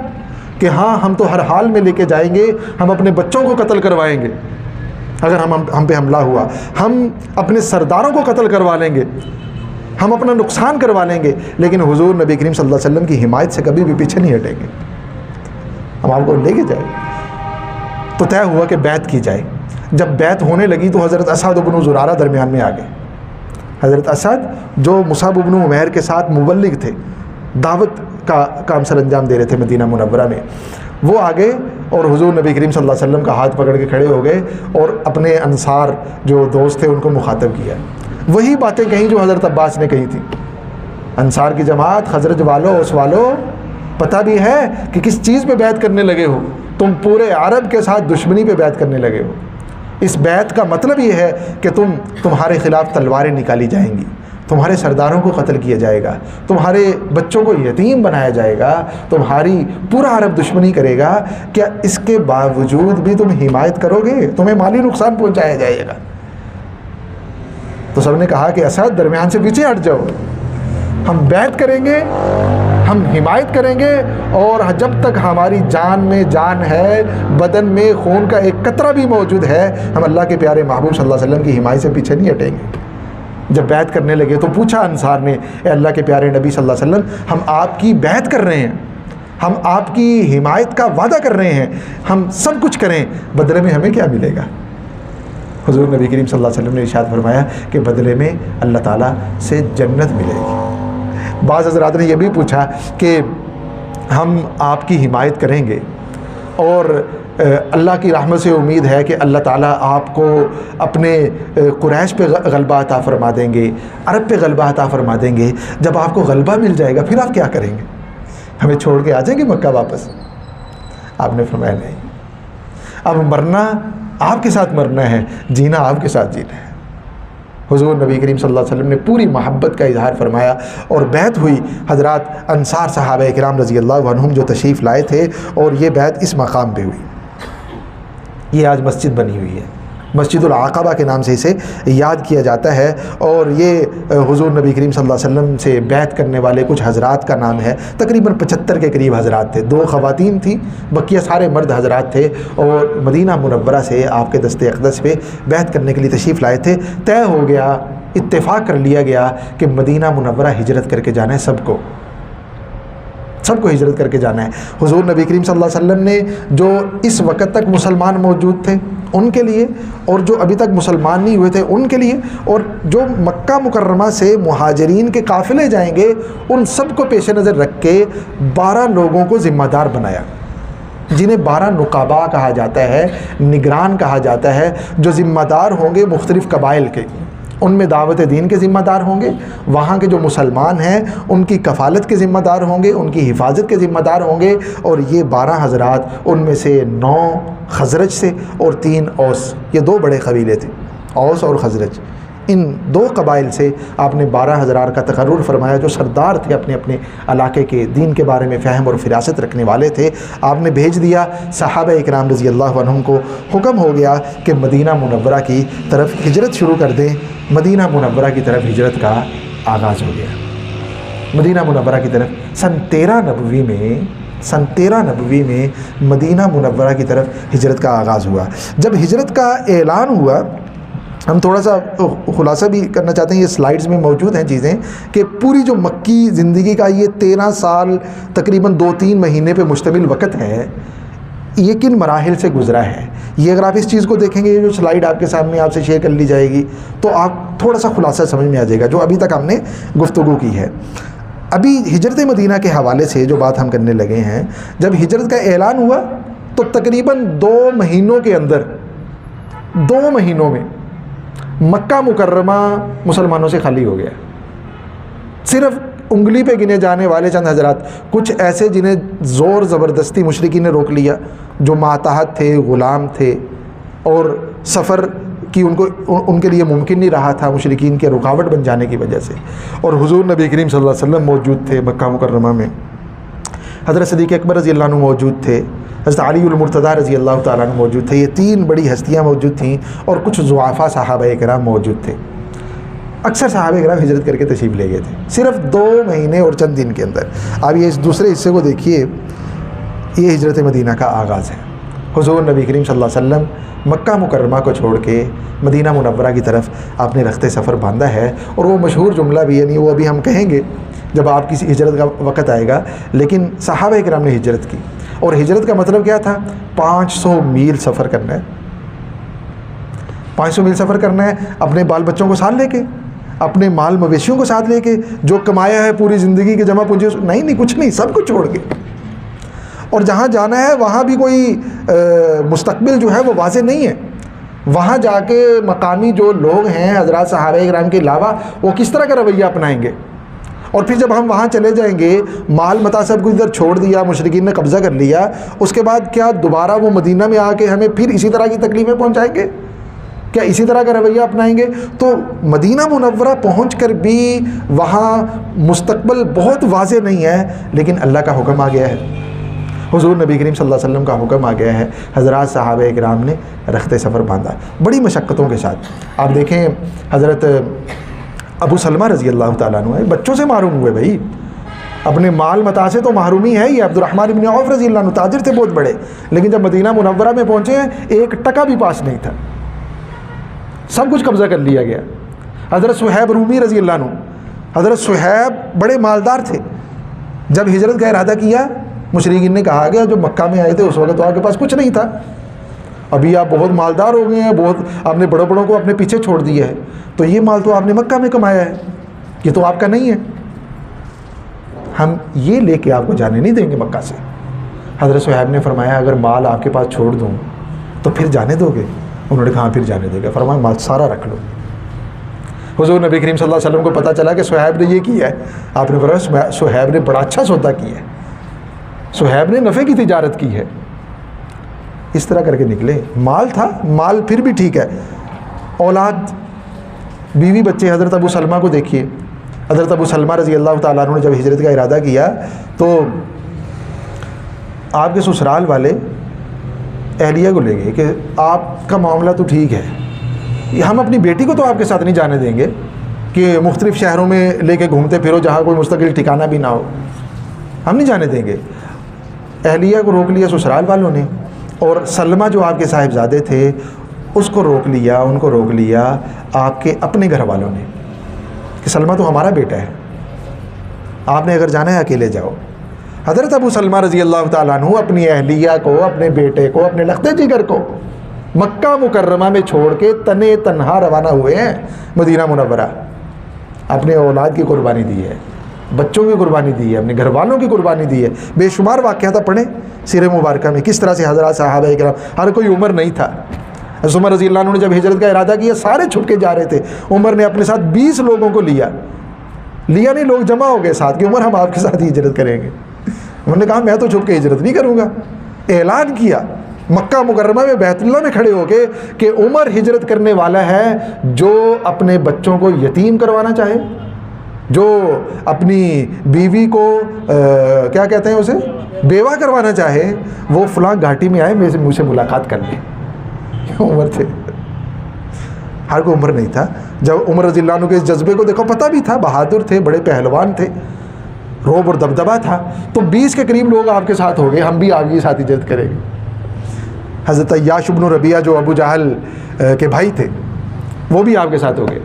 کہ ہاں ہم تو ہر حال میں لے کے جائیں گے، ہم اپنے بچوں کو قتل کروائیں گے اگر ہم پہ حملہ ہوا، ہم اپنے سرداروں کو قتل کروا لیں گے، ہم اپنا نقصان کروا لیں گے، لیکن حضور نبی کریم صلی اللہ علیہ وسلم کی حمایت سے کبھی بھی پیچھے نہیں ہٹیں گے، ہم آپ کو لے کے جائیں. تو طے ہوا کہ بیعت کی جائے. جب بیعت ہونے لگی تو حضرت اسعد بن زرارہ درمیان میں آ گئے. حضرت اسعد جو مصعب بن عمیر کے ساتھ مبلغ تھے، دعوت کا کام سر انجام دے رہے تھے مدینہ منورہ میں، وہ آگے اور حضور نبی کریم صلی اللہ علیہ وسلم کا ہاتھ پکڑ کے کھڑے ہو گئے اور اپنے انصار جو دوست تھے ان کو مخاطب کیا. وہی باتیں کہیں جو حضرت عباس نے کہی تھی. انصار کی جماعت، خزرج والو، اس والو، پتہ بھی ہے کہ کس چیز پہ بیعت کرنے لگے ہو. تم پورے عرب کے ساتھ دشمنی پہ بیعت کرنے لگے ہو. اس بیعت کا مطلب یہ ہے کہ تمہارے خلاف تلواریں نکالی جائیں گی، تمہارے سرداروں کو قتل کیا جائے گا، تمہارے بچوں کو یتیم بنایا جائے گا، تمہاری پورا عرب دشمنی کرے گا. کیا اس کے باوجود بھی تم حمایت کرو گے؟ تمہیں مالی نقصان پہنچایا جائے گا. تو سب نے کہا کہ اسد درمیان سے پیچھے ہٹ جاؤ، ہم بیعت کریں گے، ہم حمایت کریں گے، اور جب تک ہماری جان میں جان ہے، بدن میں خون کا ایک قطرہ بھی موجود ہے، ہم اللہ کے پیارے محبوب صلی اللہ علیہ وسلم کی حمایت سے پیچھے نہیں ہٹیں گے۔ جب بیعت کرنے لگے تو پوچھا انصار نے، اے اللہ کے پیارے نبی صلی اللہ علیہ وسلم، ہم آپ کی بیعت کر رہے ہیں، ہم آپ کی حمایت کا وعدہ کر رہے ہیں، ہم سب کچھ کریں، بدلے میں ہمیں کیا ملے گا؟ حضور نبی کریم صلی اللہ علیہ وسلم نے ارشاد فرمایا کہ بدلے میں اللہ تعالیٰ سے جنت ملے گی۔ بعض حضرات نے یہ بھی پوچھا کہ ہم آپ کی حمایت کریں گے اور اللہ کی رحمت سے امید ہے کہ اللہ تعالیٰ آپ کو اپنے قریش پہ غلبہ عطا فرما دیں گے، عرب پہ غلبہ عطا فرما دیں گے، جب آپ کو غلبہ مل جائے گا پھر آپ کیا کریں گے؟ ہمیں چھوڑ کے آ جائیں گے مکہ واپس؟ آپ نے فرمایا نہیں، اب مرنا آپ کے ساتھ مرنا ہے، جینا آپ کے ساتھ جینا ہے۔ حضور نبی کریم صلی اللہ علیہ وسلم نے پوری محبت کا اظہار فرمایا اور بیعت ہوئی۔ حضرات انصار صحابہ کرام رضی اللہ عنہم جو تشریف لائے تھے، اور یہ بیعت اس مقام پہ ہوئی۔ یہ آج مسجد بنی ہوئی ہے، مسجد العقبہ کے نام سے اسے یاد کیا جاتا ہے، اور یہ حضور نبی کریم صلی اللہ علیہ وسلم سے بیعت کرنے والے کچھ حضرات کا نام ہے۔ تقریباً 75 کے قریب حضرات تھے، 2 خواتین تھیں، بقیہ سارے مرد حضرات تھے، اور مدینہ منورہ سے آپ کے دست اقدس پہ بیعت کرنے کے لیے تشریف لائے تھے۔ طے ہو گیا، اتفاق کر لیا گیا کہ مدینہ منورہ ہجرت کر کے جانا ہے، سب کو ہجرت کر کے جانا ہے۔ حضور نبی کریم صلی اللہ علیہ وسلم نے جو اس وقت تک مسلمان موجود تھے ان کے لیے، اور جو ابھی تک مسلمان نہیں ہوئے تھے ان کے لیے، اور جو مکہ مکرمہ سے مہاجرین کے قافلے جائیں گے ان سب کو پیش نظر رکھ کے 12 لوگوں کو ذمہ دار بنایا، جنہیں 12 نقابہ کہا جاتا ہے، نگران کہا جاتا ہے، جو ذمہ دار ہوں گے مختلف قبائل کے۔ ان میں دعوت دین کے ذمہ دار ہوں گے، وہاں کے جو مسلمان ہیں ان کی کفالت کے ذمہ دار ہوں گے، ان کی حفاظت کے ذمہ دار ہوں گے۔ اور یہ 12 حضرات، ان میں سے 9 خزرج سے اور 3 اوس، یہ 2 بڑے قبیلے تھے، اوس اور خزرج۔ ان 2 قبائل سے آپ نے 12 حضرات کا تقرر فرمایا، جو سردار تھے، اپنے اپنے علاقے کے دین کے بارے میں فہم اور فراست رکھنے والے تھے۔ آپ نے بھیج دیا، صحابہ اکرام رضی اللہ عنہم کو حکم ہو گیا کہ مدینہ منورہ کی طرف ہجرت شروع کر دیں۔ مدینہ منورہ کی طرف ہجرت کا آغاز ہو گیا۔ مدینہ منورہ کی طرف سن 13 نبوی میں مدینہ منورہ کی طرف ہجرت کا آغاز ہوا۔ جب ہجرت کا اعلان ہوا، ہم تھوڑا سا خلاصہ بھی کرنا چاہتے ہیں، یہ سلائیڈز میں موجود ہیں چیزیں، کہ پوری جو مکی زندگی کا یہ 13 سال تقریباً 2-3 مہینے پہ مشتمل وقت ہے، یہ کن مراحل سے گزرا ہے۔ یہ اگر آپ اس چیز کو دیکھیں گے، یہ جو سلائیڈ آپ کے سامنے آپ سے شیئر کر لی جائے گی، تو آپ تھوڑا سا خلاصہ سمجھ میں آ جائے گا جو ابھی تک ہم نے گفتگو کی ہے۔ ابھی ہجرت مدینہ کے حوالے سے جو بات ہم کرنے لگے ہیں، جب ہجرت کا اعلان ہوا تو تقریباً 2 مہینوں کے اندر، 2 مہینوں میں مکہ مکرمہ مسلمانوں سے خالی ہو گیا۔ صرف انگلی پہ گنے جانے والے چند حضرات، کچھ ایسے جنہیں زور زبردستی مشرکین نے روک لیا، جو ماتحت تھے، غلام تھے، اور سفر کی ان کے لیے ممکن نہیں رہا تھا مشرکین کے رکاوٹ بن جانے کی وجہ سے۔ اور حضور نبی کریم صلی اللہ علیہ وسلم موجود تھے مکہ مکرمہ میں، حضرت صدیق اکبر رضی اللہ عنہ موجود تھے، حضرت علی المرتضیٰ رضی اللہ تعالیٰ عنہ موجود تھے۔ یہ 3 بڑی ہستیاں موجود تھیں، اور کچھ ضعفاء صحابہ کرام موجود تھے۔ اکثر صحابہ کرام ہجرت کر کے تشریف لے گئے تھے، صرف 2 مہینے اور چند دن کے اندر۔ اب یہ اس دوسرے حصے کو دیکھیے، یہ ہجرت مدینہ کا آغاز ہے۔ حضور نبی کریم صلی اللہ علیہ وسلم مکہ مکرمہ کو چھوڑ کے مدینہ منورہ کی طرف آپ نے رخت سفر باندھا ہے، اور وہ مشہور جملہ بھی ہے، نہیں وہ ابھی ہم کہیں گے جب آپ کی ہجرت کا وقت آئے گا، لیکن صحابہ کرام نے ہجرت کی۔ اور ہجرت کا مطلب کیا تھا؟ 500 میل سفر کرنا ہے، 500 میل سفر کرنا ہے، اپنے بال بچوں کو ساتھ لے کے، اپنے مال مویشیوں کو ساتھ لے کے، جو کمایا ہے پوری زندگی کے جمع پونجی، نہیں کچھ نہیں، سب کچھ چھوڑ کے۔ اور جہاں جانا ہے وہاں بھی کوئی مستقبل جو ہے وہ واضح نہیں ہے، وہاں جا کے مقامی جو لوگ ہیں حضرات صحابہ کرام کے علاوہ، وہ کس طرح کا رویہ اپنائیں گے۔ اور پھر جب ہم وہاں چلے جائیں گے، مال متا سب کچھ ادھر چھوڑ دیا، مشرکین نے قبضہ کر لیا، اس کے بعد کیا دوبارہ وہ مدینہ میں آ کے ہمیں پھر اسی طرح کی تکلیفیں پہنچائیں گے؟ کیا اسی طرح کا رویہ اپنائیں گے؟ تو مدینہ منورہ پہنچ کر بھی وہاں مستقبل بہت واضح نہیں ہے، لیکن اللہ کا حکم آ گیا ہے، حضور نبی کریم صلی اللہ علیہ وسلم کا حکم آ گیا ہے، حضرات صحابہ کرام نے رخت سفر باندھا بڑی مشقتوں کے ساتھ۔ آپ دیکھیں حضرت ابو سلمہ رضی اللہ تعالیٰ عنہ بچوں سے معروم ہوئے، بھائی اپنے مال متاع سے تو محرومی ہے. یہ عبد الرحمن بن عوف رضی اللہ عنہ تاجر تھے بہت بڑے, لیکن جب مدینہ منورہ میں پہنچے ایک ٹکا بھی پاس نہیں تھا, سب کچھ قبضہ کر لیا گیا. حضرت صہیب رومی رضی اللہ عنہ, حضرت صہیب بڑے مالدار تھے. جب ہجرت کا ارادہ کیا مشرکین نے کہا گیا جو مکہ میں آئے تھے اس وقت تو آپ کے پاس کچھ نہیں تھا, ابھی آپ بہت مالدار ہو گئے ہیں, بہت آپ نے بڑوں بڑوں کو اپنے پیچھے چھوڑ دیا ہے, تو یہ مال تو آپ نے مکہ میں کمایا ہے, یہ تو آپ کا نہیں ہے, ہم یہ لے کے آپ کو جانے نہیں دیں گے مکہ سے. حضرت صہیب نے فرمایا اگر مال آپ کے پاس چھوڑ دوں تو پھر جانے دو گے؟ انہوں نے کہا پھر جانے دے گا. فرمایا مال سارا رکھ لو. حضور نبی کریم صلی اللہ علیہ وسلم کو پتہ چلا کہ صہیب نے یہ کیا ہے. آپ نے فرمایا صہیب نے بڑا اچھا سودا کیا ہے, صہیب نے نفع کی تجارت کی ہے. اس طرح کر کے نکلے. مال تھا, مال پھر بھی ٹھیک ہے, اولاد بیوی بچے. حضرت ابو سلمہ کو دیکھیے, حضرت ابو سلمہ رضی اللہ تعالیٰ عنہ نے جب ہجرت کا ارادہ کیا تو آپ کے سسرال والے اہلیہ کو لے گئے کہ آپ کا معاملہ تو ٹھیک ہے, ہم اپنی بیٹی کو تو آپ کے ساتھ نہیں جانے دیں گے کہ مختلف شہروں میں لے کے گھومتے پھرو جہاں کوئی مستقل ٹھکانہ بھی نہ ہو, ہم نہیں جانے دیں گے. اہلیہ کو روک لیا سسرال والوں نے, اور سلمہ جو آپ کے صاحبزادے تھے اس کو روک لیا, ان کو روک لیا آپ کے اپنے گھر والوں نے کہ سلمہ تو ہمارا بیٹا ہے, آپ نے اگر جانا ہے اکیلے جاؤ. حضرت ابو سلمہ رضی اللہ تعالیٰ عنہ اپنی اہلیہ کو, اپنے بیٹے کو, اپنے لخت جگر کو مکہ مکرمہ میں چھوڑ کے تنے تنہا روانہ ہوئے ہیں مدینہ منورہ. اپنے اولاد کی قربانی دی ہے, بچوں کی قربانی دی ہے, اپنے گھر والوں کی قربانی دی ہے. بے شمار واقعات پڑھیں سیرہ مبارکہ میں کس طرح سے حضرات صحابہ کرام, ہر کوئی عمر نہیں تھا. عمر رضی اللہ عنہ نے جب ہجرت کا ارادہ کیا سارے چھپ کے جا رہے تھے. عمر نے اپنے ساتھ 20 لوگوں کو لیا نہیں, لوگ جمع ہو گئے ساتھ کہ عمر ہم آپ کے ساتھ ہی ہجرت کریں گے. انہوں نے کہا میں تو چھپ کے ہجرت نہیں کروں گا. اعلان کیا مکہ مکرمہ میں بیت اللہ میں کھڑے ہو کے کہ عمر ہجرت کرنے والا ہے جو اپنے بچوں کو یتیم کروانا چاہے, جو اپنی بیوی کو کیا کہتے ہیں اسے بیوہ کروانا چاہے, وہ فلاں گھاٹی میں آئے میرے سے مجھ سے ملاقات کر لے. عمر تھے, ہر کوئی عمر نہیں تھا. جب عمر رضی اللہ عنہ کے اس جذبے کو دیکھو, پتہ بھی تھا بہادر تھے, بڑے پہلوان تھے, روب اور دبدبہ تھا, تو 20 کے قریب لوگ آپ کے ساتھ ہو گئے, ہم بھی آپ کے ساتھ ہجرت کریں گے. حضرت عیاش بن ربیعہ جو ابو جہل کے بھائی تھے وہ بھی آپ کے ساتھ ہو گئے,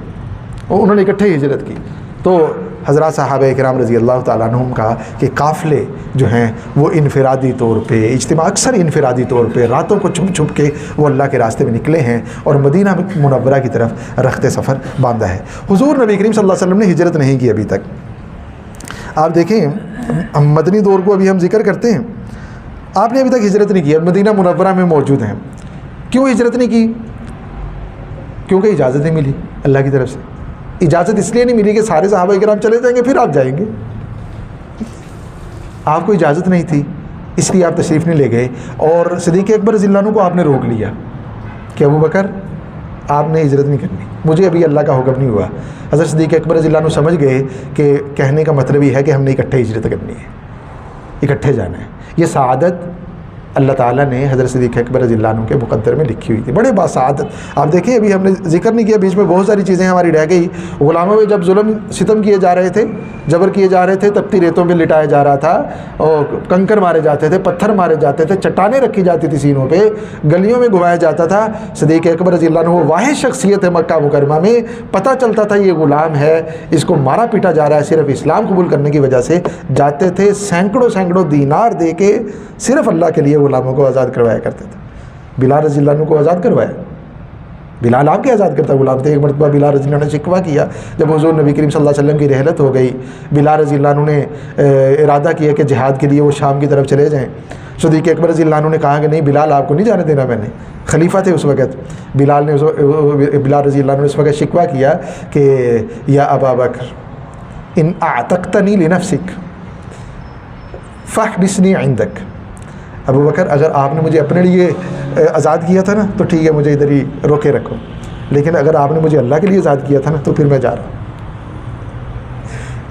انہوں نے اکٹھے ہجرت کی. تو حضرات صحابہ کرام رضی اللہ تعالیٰ عنہم کا کہ قافلے جو ہیں وہ انفرادی طور پہ اجتماع, اکثر انفرادی طور پہ راتوں کو چھپ چھپ کے وہ اللہ کے راستے میں نکلے ہیں اور مدینہ منورہ کی طرف رخت سفر باندھا ہے. حضور نبی کریم صلی اللہ علیہ وسلم نے ہجرت نہیں کی ابھی تک. آپ دیکھیں ہم مدنی دور کو ابھی ہم ذکر کرتے ہیں, آپ نے ابھی تک ہجرت نہیں کی, مدینہ منورہ میں موجود ہیں. کیوں ہجرت نہیں کی؟ کیونکہ اجازت نہیں ملی اللہ کی طرف سے. اجازت اس لیے نہیں ملی کہ سارے صحابہ کرام چلے جائیں گے پھر آپ جائیں گے, آپ کو اجازت نہیں تھی اس لیے آپ تشریف نہیں لے گئے. اور صدیق اکبر رضی اللہ عنہ کو آپ نے روک لیا کہ ابو بکر آپ نے ہجرت نہیں کرنی, مجھے ابھی اللہ کا حکم نہیں ہوا. حضرت صدیق اکبر رضی اللہ عنہ سمجھ گئے کہ کہنے کا مطلب یہ ہے کہ ہم نے اکٹھے ہجرت کرنی ہے, اکٹھے جانا ہے. یہ سعادت اللہ تعالیٰ نے حضرت صدیق اکبر رضی اللہ عنہ کے مقدر میں لکھی ہوئی تھی, بڑے باسعادت. آپ دیکھیں ابھی ہم نے ذکر نہیں کیا, بیچ میں بہت ساری چیزیں ہماری رہ گئی. غلاموں پہ جب ظلم ستم کیے جا رہے تھے, جبر کیے جا رہے تھے, تپتی ریتوں پہ لٹایا جا رہا تھا, اور کنکر مارے جاتے تھے, پتھر مارے جاتے تھے, چٹانیں رکھی جاتی تھی سینوں پہ, گلیوں میں گھمایا جاتا تھا. صدیق اکبر رضی اللہ عنہ وہ واحد شخصیت ہے مکہ مکرمہ میں, پتہ چلتا تھا یہ غلام ہے, اس کو مارا پیٹا جا رہا ہے صرف اسلام قبول کرنے کی وجہ سے. جاتے تھے سینکڑوں دینار دے کے صرف اللہ کے لیے غلاموں کو آزاد کروایا کرتے تھے. بلال رضی اللہ عنہ کو آزاد کروایا, بلال آپ کے آزاد کرتا غلام تھے. ایک مرتبہ بلال رضی اللہ عنہ نے شکوہ کیا جب حضور نبی کریم صلی اللہ علیہ وسلم کی رحلت ہو گئی. بلال رضی اللہ عنہ نے ارادہ کیا کہ جہاد کے لیے وہ شام کی طرف چلے جائیں. صدیق اکبر رضی اللہ عنہ نے کہا کہ نہیں بلال آپ کو نہیں جانے دینا, میں نے خلیفہ تھے اس وقت. بلال رضی اللہ عنہ نے اس وقت شکوہ کیا کہ یا ابا بکر ان اعتقتنی لنفسک فاحبسنی عندک. ابو بکر اگر آپ نے مجھے اپنے لیے آزاد کیا تھا نا تو ٹھیک ہے, مجھے ادھر ہی روکے رکھو, لیکن اگر آپ نے مجھے اللہ کے لیے آزاد کیا تھا نا تو پھر میں جا رہا ہوں.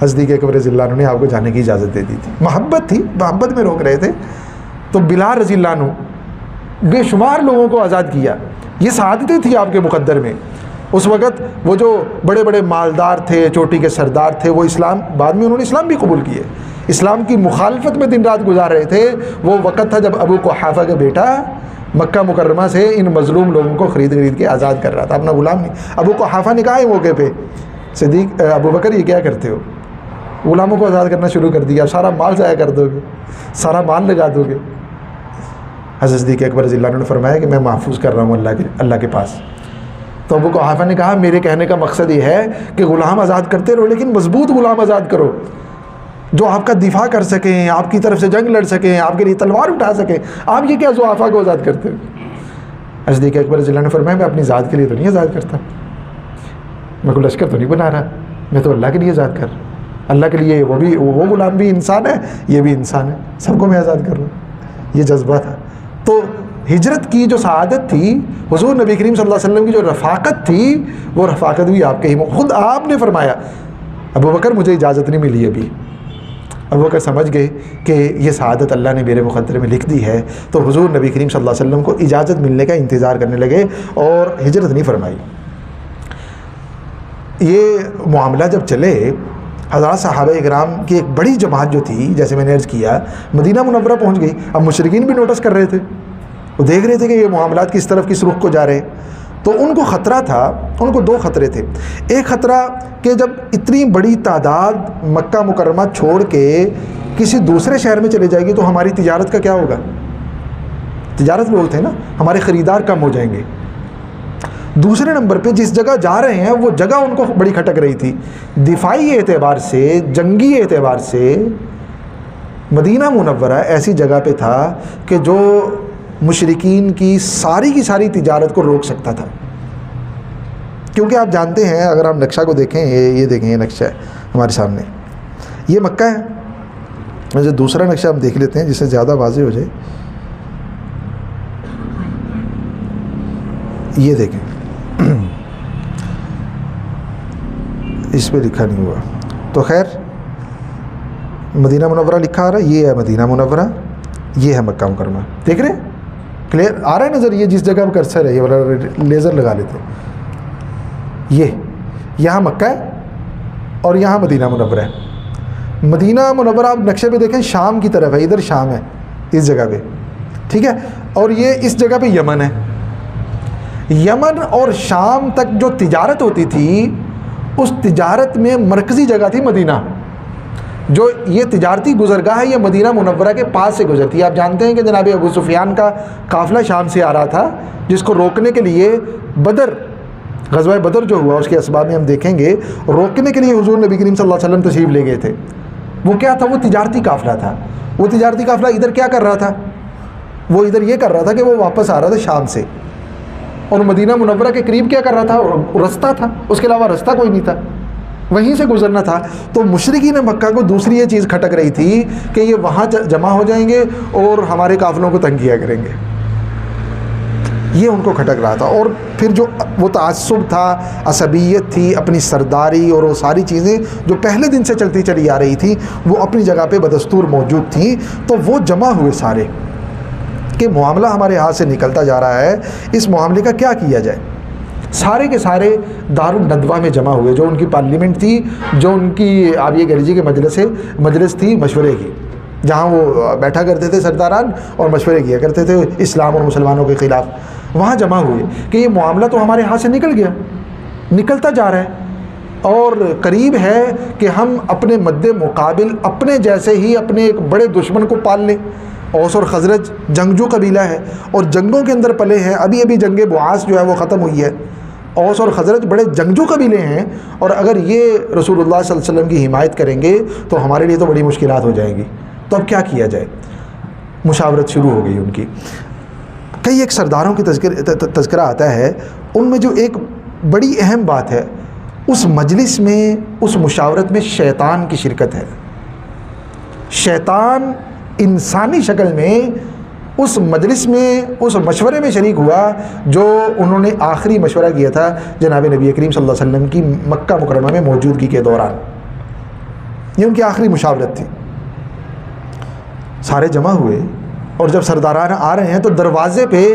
صدیق اکبر رضی اللہ عنہ نے آپ کو جانے کی اجازت دے دی تھی, محبت تھی, محبت میں روک رہے تھے. تو بلال رضی اللہ عنہ بے شمار لوگوں کو آزاد کیا. یہ سعادتیں تھیں آپ کے مقدر میں. اس وقت وہ جو بڑے بڑے مالدار تھے, چوٹی کے سردار تھے, وہ اسلام بعد میں انہوں نے اسلام بھی قبول کیے. اسلام کی مخالفت میں دن رات گزار رہے تھے، وہ وقت تھا جب ابو قحافہ کا بیٹا مکہ مکرمہ سے ان مظلوم لوگوں کو خرید کے آزاد کر رہا تھا، اپنا غلام نہیں۔ ابو قحافہ نے کہا ہے موقع پہ، صدیق ابو بکر یہ کیا کرتے ہو، غلاموں کو آزاد کرنا شروع کر دیا، سارا مال ضائع کر دو گے، سارا مال لگا دو گے۔ حضرت صدیق اکبر رضی اللہ عنہ نے فرمایا کہ میں محفوظ کر رہا ہوں اللہ کے پاس۔ تو ابو قحافہ نے کہا میرے کہنے کا مقصد یہ ہے کہ غلام آزاد کرتے رہو، لیکن مضبوط غلام آزاد کرو جو آپ کا دفاع کر سکیں، آپ کی طرف سے جنگ لڑ سکیں، آپ کے لیے تلوار اٹھا سکیں۔ آپ یہ کیا ضعفاء کو آزاد کرتے ہو؟ حضرت صدیق اکبر رضی اللہ عنہ نے فرمایا میں اپنی ذات کے لیے تو نہیں آزاد کرتا، میں کوئی لشکر تو نہیں بنا رہا، میں تو اللہ کے لیے آزاد کر رہا ہوں۔ اللہ کے لیے وہ غلام بھی انسان ہے، یہ بھی انسان ہے، سب کو میں آزاد کر رہا ہوں۔ یہ جذبہ تھا۔ تو ہجرت کی جو سعادت تھی، حضور نبی کریم صلی اللہ علیہ وسلم کی جو رفاقت تھی، وہ رفاقت بھی آپ کے ہی، خود آپ نے فرمایا ابو بکر مجھے اجازت نہیں ملی ابھی۔ ابو بکر سمجھ گئے کہ یہ سعادت اللہ نے میرے مقدر میں لکھ دی ہے، تو حضور نبی کریم صلی اللہ علیہ وسلم کو اجازت ملنے کا انتظار کرنے لگے اور ہجرت نہیں فرمائی۔ یہ معاملہ جب چلے، حضرات صحابہ اکرام کی ایک بڑی جماعت جو تھی، جیسے میں نے عرض کیا، مدینہ منورہ پہنچ گئی۔ اب مشرکین بھی نوٹس کر رہے تھے، وہ دیکھ رہے تھے کہ یہ معاملات کس طرف کس رخ کو جا رہے ہیں۔ تو ان کو خطرہ تھا، ان کو دو خطرے تھے۔ ایک خطرہ کہ جب اتنی بڑی تعداد مکہ مکرمہ چھوڑ کے کسی دوسرے شہر میں چلے جائے گی تو ہماری تجارت کا کیا ہوگا؟ تجارت لوگ تھے نا، ہمارے خریدار کم ہو جائیں گے۔ دوسرے نمبر پہ جس جگہ جا رہے ہیں وہ جگہ ان کو بڑی کھٹک رہی تھی، دفاعی اعتبار سے، جنگی اعتبار سے مدینہ منورہ ایسی جگہ پہ تھا کہ جو مشرکین کی ساری تجارت کو روک سکتا تھا۔ کیونکہ آپ جانتے ہیں، اگر آپ نقشہ کو دیکھیں، یہ دیکھیں، یہ نقشہ ہے ہمارے سامنے، یہ مکہ ہے۔ ویسے دوسرا نقشہ ہم دیکھ لیتے ہیں جس سے زیادہ واضح ہو جائے۔ یہ دیکھیں، اس پہ لکھا نہیں ہوا تو خیر، مدینہ منورہ لکھا آ رہا ہے، یہ ہے مدینہ منورہ، یہ ہے مکہ مکرمہ۔ دیکھ رہے ہیں؟ کلیئر آ رہا ہے نظر؟ یہ جس جگہ کرسر ہے، یہ والا لیزر لگا لیتے ہیں، یہ یہاں مکہ ہے اور یہاں مدینہ منورہ ہے۔ مدینہ منورہ آپ نقشے پہ دیکھیں شام کی طرف ہے، ادھر شام ہے اس جگہ پہ، ٹھیک ہے، اور یہ اس جگہ پہ یمن ہے۔ یمن اور شام تک جو تجارت ہوتی تھی، اس تجارت میں مرکزی جگہ تھی مدینہ۔ جو یہ تجارتی گزرگاہ ہے، یہ مدینہ منورہ کے پاس سے گزرتی ہے۔ آپ جانتے ہیں کہ جناب ابو سفیان کا قافلہ شام سے آ رہا تھا، جس کو روکنے کے لیے غزوہ بدر جو ہوا اس کے اسباب میں ہم دیکھیں گے، روکنے کے لیے حضور نبی کریم صلی اللہ علیہ وسلم تشریف لے گئے تھے۔ وہ کیا تھا؟ وہ تجارتی قافلہ تھا۔ وہ تجارتی قافلہ ادھر کیا کر رہا تھا؟ وہ ادھر یہ کر رہا تھا کہ وہ واپس آ رہا تھا شام سے، اور مدینہ منورہ کے قریب کیا کر رہا تھا؟ رستہ تھا، اس کے علاوہ رستہ کوئی نہیں تھا، وہیں سے گزرنا تھا۔ تو مشرکین مکہ کو دوسری یہ چیز کھٹک رہی تھی کہ یہ وہاں جمع ہو جائیں گے اور ہمارے قافلوں کو تنگ کیا کریں گے، یہ ان کو کھٹک رہا تھا۔ اور پھر جو وہ تعصب تھا، عصبیت تھی، اپنی سرداری اور وہ ساری چیزیں جو پہلے دن سے چلتی چلی آ رہی تھی، وہ اپنی جگہ پہ بدستور موجود تھیں۔ تو وہ جمع ہوئے سارے کہ معاملہ ہمارے ہاتھ سے نکلتا جا رہا ہے، اس معاملے کا کیا کیا جائے۔ سارے کے سارے دارالندوہ میں جمع ہوئے، جو ان کی پارلیمنٹ تھی، جو ان کی آپ یہ کہہ لیجیے کہ مجلس تھی مشورے کی، جہاں وہ بیٹھا کرتے تھے سرداران اور مشورے کیا کرتے تھے اسلام اور مسلمانوں کے خلاف، وہاں جمع ہوئے کہ یہ معاملہ تو ہمارے ہاتھ سے نکل گیا، نکلتا جا رہا ہے، اور قریب ہے کہ ہم اپنے مد مقابل اپنے جیسے ہی اپنے ایک بڑے دشمن کو پال لیں۔ اوس اور خزرج جنگجو قبیلہ ہے اور جنگوں کے اندر پلے ہیں، ابھی جنگ بعاث جو ہے وہ ختم ہوئی ہے۔ اوس اور خزرج بڑے جنگجو قبیلے ہیں، اور اگر یہ رسول اللہ صلی اللہ علیہ وسلم کی حمایت کریں گے تو ہمارے لیے تو بڑی مشکلات ہو جائیں گی۔ تو اب کیا کیا جائے؟ مشاورت شروع ہو گئی ان کی۔ کئی ایک سرداروں کی تذکرہ آتا ہے، ان میں جو ایک بڑی اہم بات ہے، اس مجلس میں، اس مشاورت میں شیطان کی شرکت ہے۔ شیطان انسانی شکل میں اس مجلس میں، اس مشورے میں شریک ہوا جو انہوں نے آخری مشورہ کیا تھا جناب نبی کریم صلی اللہ علیہ وسلم کی مکہ مکرمہ میں موجودگی کے دوران۔ یہ ان کی آخری مشاورت تھی۔ سارے جمع ہوئے، اور جب سرداران آ رہے ہیں تو دروازے پہ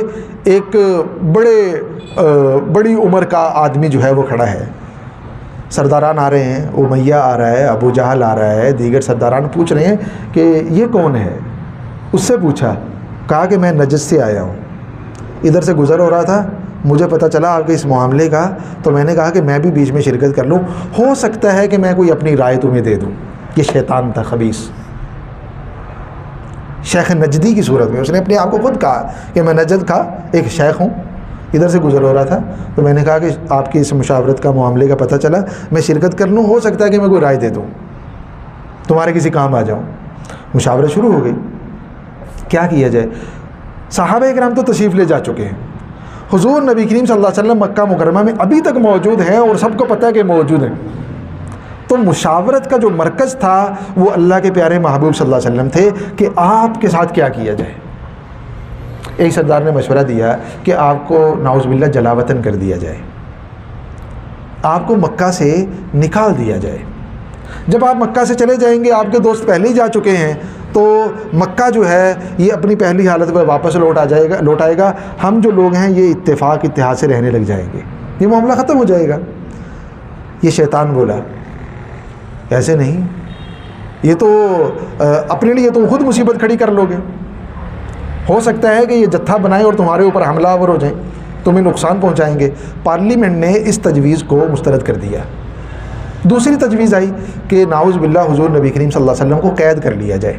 ایک بڑی عمر کا آدمی جو ہے وہ کھڑا ہے، سرداران آ رہے ہیں، امیہ آ رہا ہے، ابو جہل آ رہا ہے، دیگر سرداران پوچھ رہے ہیں کہ یہ کون ہے. اس سے پوچھا، کہا کہ میں نجد سے آیا ہوں، ادھر سے گزر ہو رہا تھا، مجھے پتہ چلا آپ کے اس معاملے کا، تو میں نے کہا کہ میں بھی بیچ میں شرکت کر لوں، ہو سکتا ہے کہ میں کوئی اپنی رائے تمہیں دے دوں. یہ شیطان تھا خبیث، شیخ نجدی کی صورت میں. اس نے اپنے آپ کو خود کہا کہ میں نجد کا ایک شیخ ہوں، ادھر سے گزر ہو رہا تھا، تو میں نے کہا کہ آپ کی اس مشاورت کا معاملے کا پتہ چلا، میں شرکت کر لوں، ہو سکتا ہے کہ میں کوئی رائے دے دوں، تمہارے کسی کام آ جاؤں. مشاورت شروع ہو گئی، کیا کیا جائے. صحابہ اکرام تو تشریف لے جا چکے ہیں، حضور نبی کریم صلی اللہ علیہ وسلم مکہ مکرمہ میں ابھی تک موجود ہیں اور سب کو پتہ ہے کہ موجود ہیں. تو مشاورت کا جو مرکز تھا وہ اللہ کے پیارے محبوب صلی اللہ علیہ وسلم تھے کہ آپ کے ساتھ کیا کیا جائے. ایک سردار نے مشورہ دیا کہ آپ کو نعوذ باللہ جلا وطن کر دیا جائے، آپ کو مکہ سے نکال دیا جائے. جب آپ مکہ سے چلے جائیں گے، آپ کے دوست پہلے ہی جا چکے ہیں، تو مکہ جو ہے یہ اپنی پہلی حالت پر واپس لوٹ آئے گا. ہم جو لوگ ہیں یہ اتفاق اتحاد سے رہنے لگ جائیں گے، یہ معاملہ ختم ہو جائے گا. یہ شیطان بولا، ایسے نہیں، یہ تو اپنے لیے تم خود مصیبت کھڑی کر لو گے. ہو سکتا ہے کہ یہ جتھا بنائیں اور تمہارے اوپر حملہ آور ہو جائیں، تمہیں نقصان پہنچائیں گے. پارلیمنٹ نے اس تجویز کو مسترد کر دیا. دوسری تجویز آئی کہ نعوذ باللہ حضور نبی کریم صلی اللہ علیہ وسلم کو قید کر لیا جائے،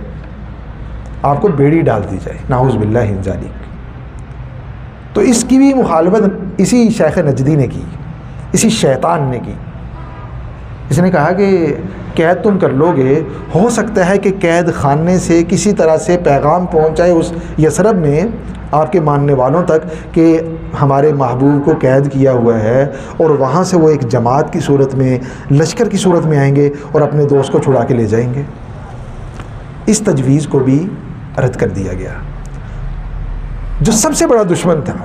آپ کو بیڑی ڈال دی جائے، نعوذ باللہ من ذالک. تو اس کی بھی مخالفت اسی شیخ نجدی نے کی، اسی شیطان نے کی. اس نے کہا کہ قید تم کر لو گے، ہو سکتا ہے کہ قید خانے سے کسی طرح سے پیغام پہنچ جائے اس یثرب میں آپ کے ماننے والوں تک کہ ہمارے محبوب کو قید کیا ہوا ہے، اور وہاں سے وہ ایک جماعت کی صورت میں، لشکر کی صورت میں آئیں گے اور اپنے دوست کو چھڑا کے لے جائیں گے. اس تجویز کو بھی رد کر دیا گیا. جو سب سے بڑا دشمن تھا،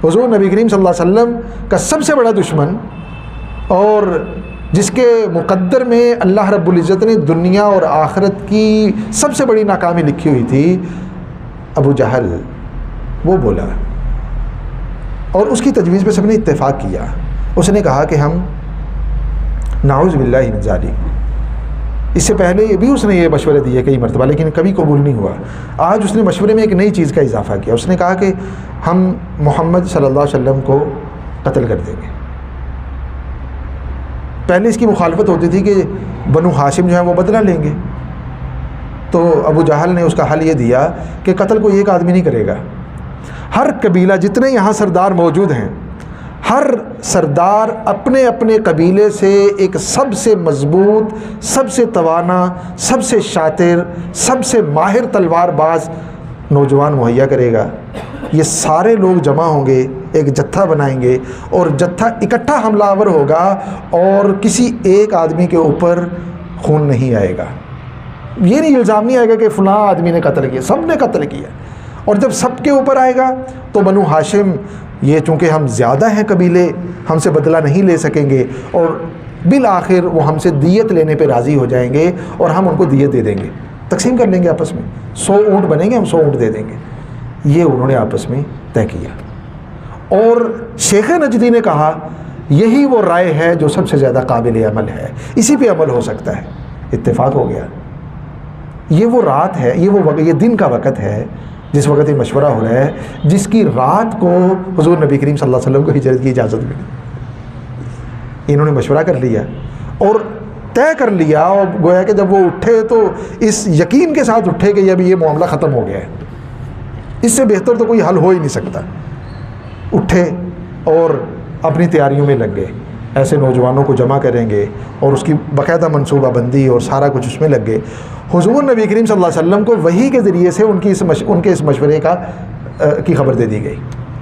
حضور نبی کریم صلی اللہ علیہ وسلم کا سب سے بڑا دشمن، اور جس کے مقدر میں اللہ رب العزت نے دنیا اور آخرت کی سب سے بڑی ناکامی لکھی ہوئی تھی، ابو جہل، وہ بولا. اور اس کی تجویز پہ سب نے اتفاق کیا. اس نے کہا کہ ہم نعوذ باللہ من ذالک. اس سے پہلے بھی اس نے یہ مشورے دیے کئی مرتبہ، لیکن کبھی قبول نہیں ہوا. آج اس نے مشورے میں ایک نئی چیز کا اضافہ کیا. اس نے کہا کہ ہم محمد صلی اللہ علیہ وسلم کو قتل کر دیں گے. پہلے اس کی مخالفت ہوتی تھی کہ بنو ہاشم جو ہیں وہ بدلہ لیں گے، تو ابو جہل نے اس کا حل یہ دیا کہ قتل کو ایک آدمی نہیں کرے گا. ہر قبیلہ، جتنے یہاں سردار موجود ہیں، ہر سردار اپنے اپنے قبیلے سے ایک سب سے مضبوط، سب سے توانا، سب سے شاطر، سب سے ماہر تلوار باز نوجوان مہیا کرے گا. یہ سارے لوگ جمع ہوں گے، ایک جتھا بنائیں گے، اور جتھا اکٹھا حملہ آور ہوگا، اور کسی ایک آدمی کے اوپر خون نہیں آئے گا. یہ نہیں الزام نہیں آئے گا کہ فلاں آدمی نے قتل کیا، سب نے قتل کیا. اور جب سب کے اوپر آئے گا تو بنو ہاشم، یہ چونکہ ہم زیادہ ہیں قبیلے، ہم سے بدلہ نہیں لے سکیں گے، اور بالآخر وہ ہم سے دیت لینے پہ راضی ہو جائیں گے، اور ہم ان کو دیت دے دیں گے، تقسیم کر لیں گے آپس میں. 100 اونٹ بنیں گے، ہم 100 اونٹ دے دیں گے. یہ انہوں نے آپس میں طے کیا. اور شیخ نجدی نے کہا یہی وہ رائے ہے جو سب سے زیادہ قابل عمل ہے، اسی پہ عمل ہو سکتا ہے. اتفاق ہو گیا. یہ وہ رات ہے، یہ دن کا وقت ہے جس وقت یہ مشورہ ہو رہا ہے، جس کی رات کو حضور نبی کریم صلی اللہ علیہ وسلم کو ہجرت کی اجازت ملی. انہوں نے مشورہ کر لیا اور طے کر لیا، اور گویا کہ جب وہ اٹھے تو اس یقین کے ساتھ اٹھے کہ ابھی یہ معاملہ ختم ہو گیا ہے، اس سے بہتر تو کوئی حل ہو ہی نہیں سکتا. اٹھے اور اپنی تیاریوں میں لگ گئے. ایسے نوجوانوں کو جمع کریں گے اور اس کی باقاعدہ منصوبہ بندی اور سارا کچھ اس میں لگ گئے. حضور نبی کریم صلی اللہ علیہ وسلم کو وحی کے ذریعے سے ان کے اس مشورے کی خبر دے دی گئی.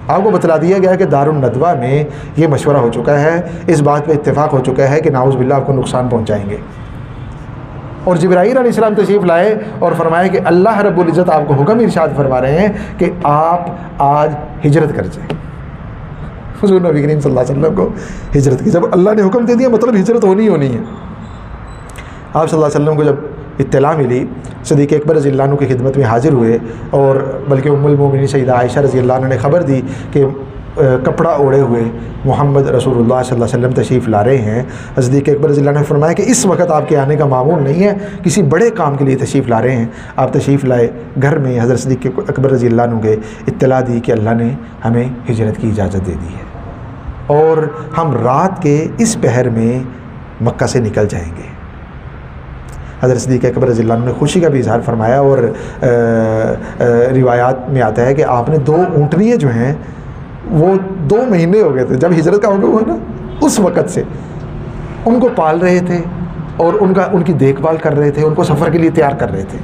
آپ کو بتلا دیا گیا کہ دارالندوہ میں یہ مشورہ ہو چکا ہے، اس بات پہ اتفاق ہو چکا ہے کہ نعوذ باللہ آپ کو نقصان پہنچائیں گے. اور جبرائیل علیہ السلام تشریف لائے اور فرمایا کہ اللہ رب العزت آپ کو حکم ارشاد فرما رہے ہیں کہ آپ آج ہجرت کر جائیں. حضور نبی کریم صلی اللہ علیہ وسلم کو ہجرت کی. جب اللہ نے حکم دے دیا مطلب ہجرت ہونی ہے. آپ صلی اللہ علیہ وسلم کو جب اطلاع ملی، صدیق اکبر رضی اللہ عنہ کی خدمت میں حاضر ہوئے، اور بلکہ ام المومنین سیدہ عائشہ رضی اللہ عنہ نے خبر دی کہ کپڑا اوڑھے ہوئے محمد رسول اللہ صلی اللہ علیہ وسلم تشریف لا رہے ہیں. صدیق اکبر رضی اللہ عنہ نے فرمایا کہ اس وقت آپ کے آنے کا معمول نہیں ہے, کسی بڑے کام کے لیے تشریف لا رہے ہیں. آپ تشریف لائے گھر میں, حضرت صدیق اکبر رضی اللہ عنہ کے اطلاع دی کہ اللہ نے ہمیں ہجرت کی اجازت دے دی ہے اور ہم رات کے اس پہر میں مکہ سے نکل جائیں گے. حضرت صدیق اکبر رضی اللہ عنہ نے خوشی کا بھی اظہار فرمایا, اور روایات میں آتا ہے کہ آپ نے 2 اونٹنیاں جو ہیں وہ 2 مہینے ہو گئے تھے جب ہجرت کا حکم ہوا نا, اس وقت سے ان کو پال رہے تھے اور ان کی دیکھ بھال کر رہے تھے, ان کو سفر کے لیے تیار کر رہے تھے,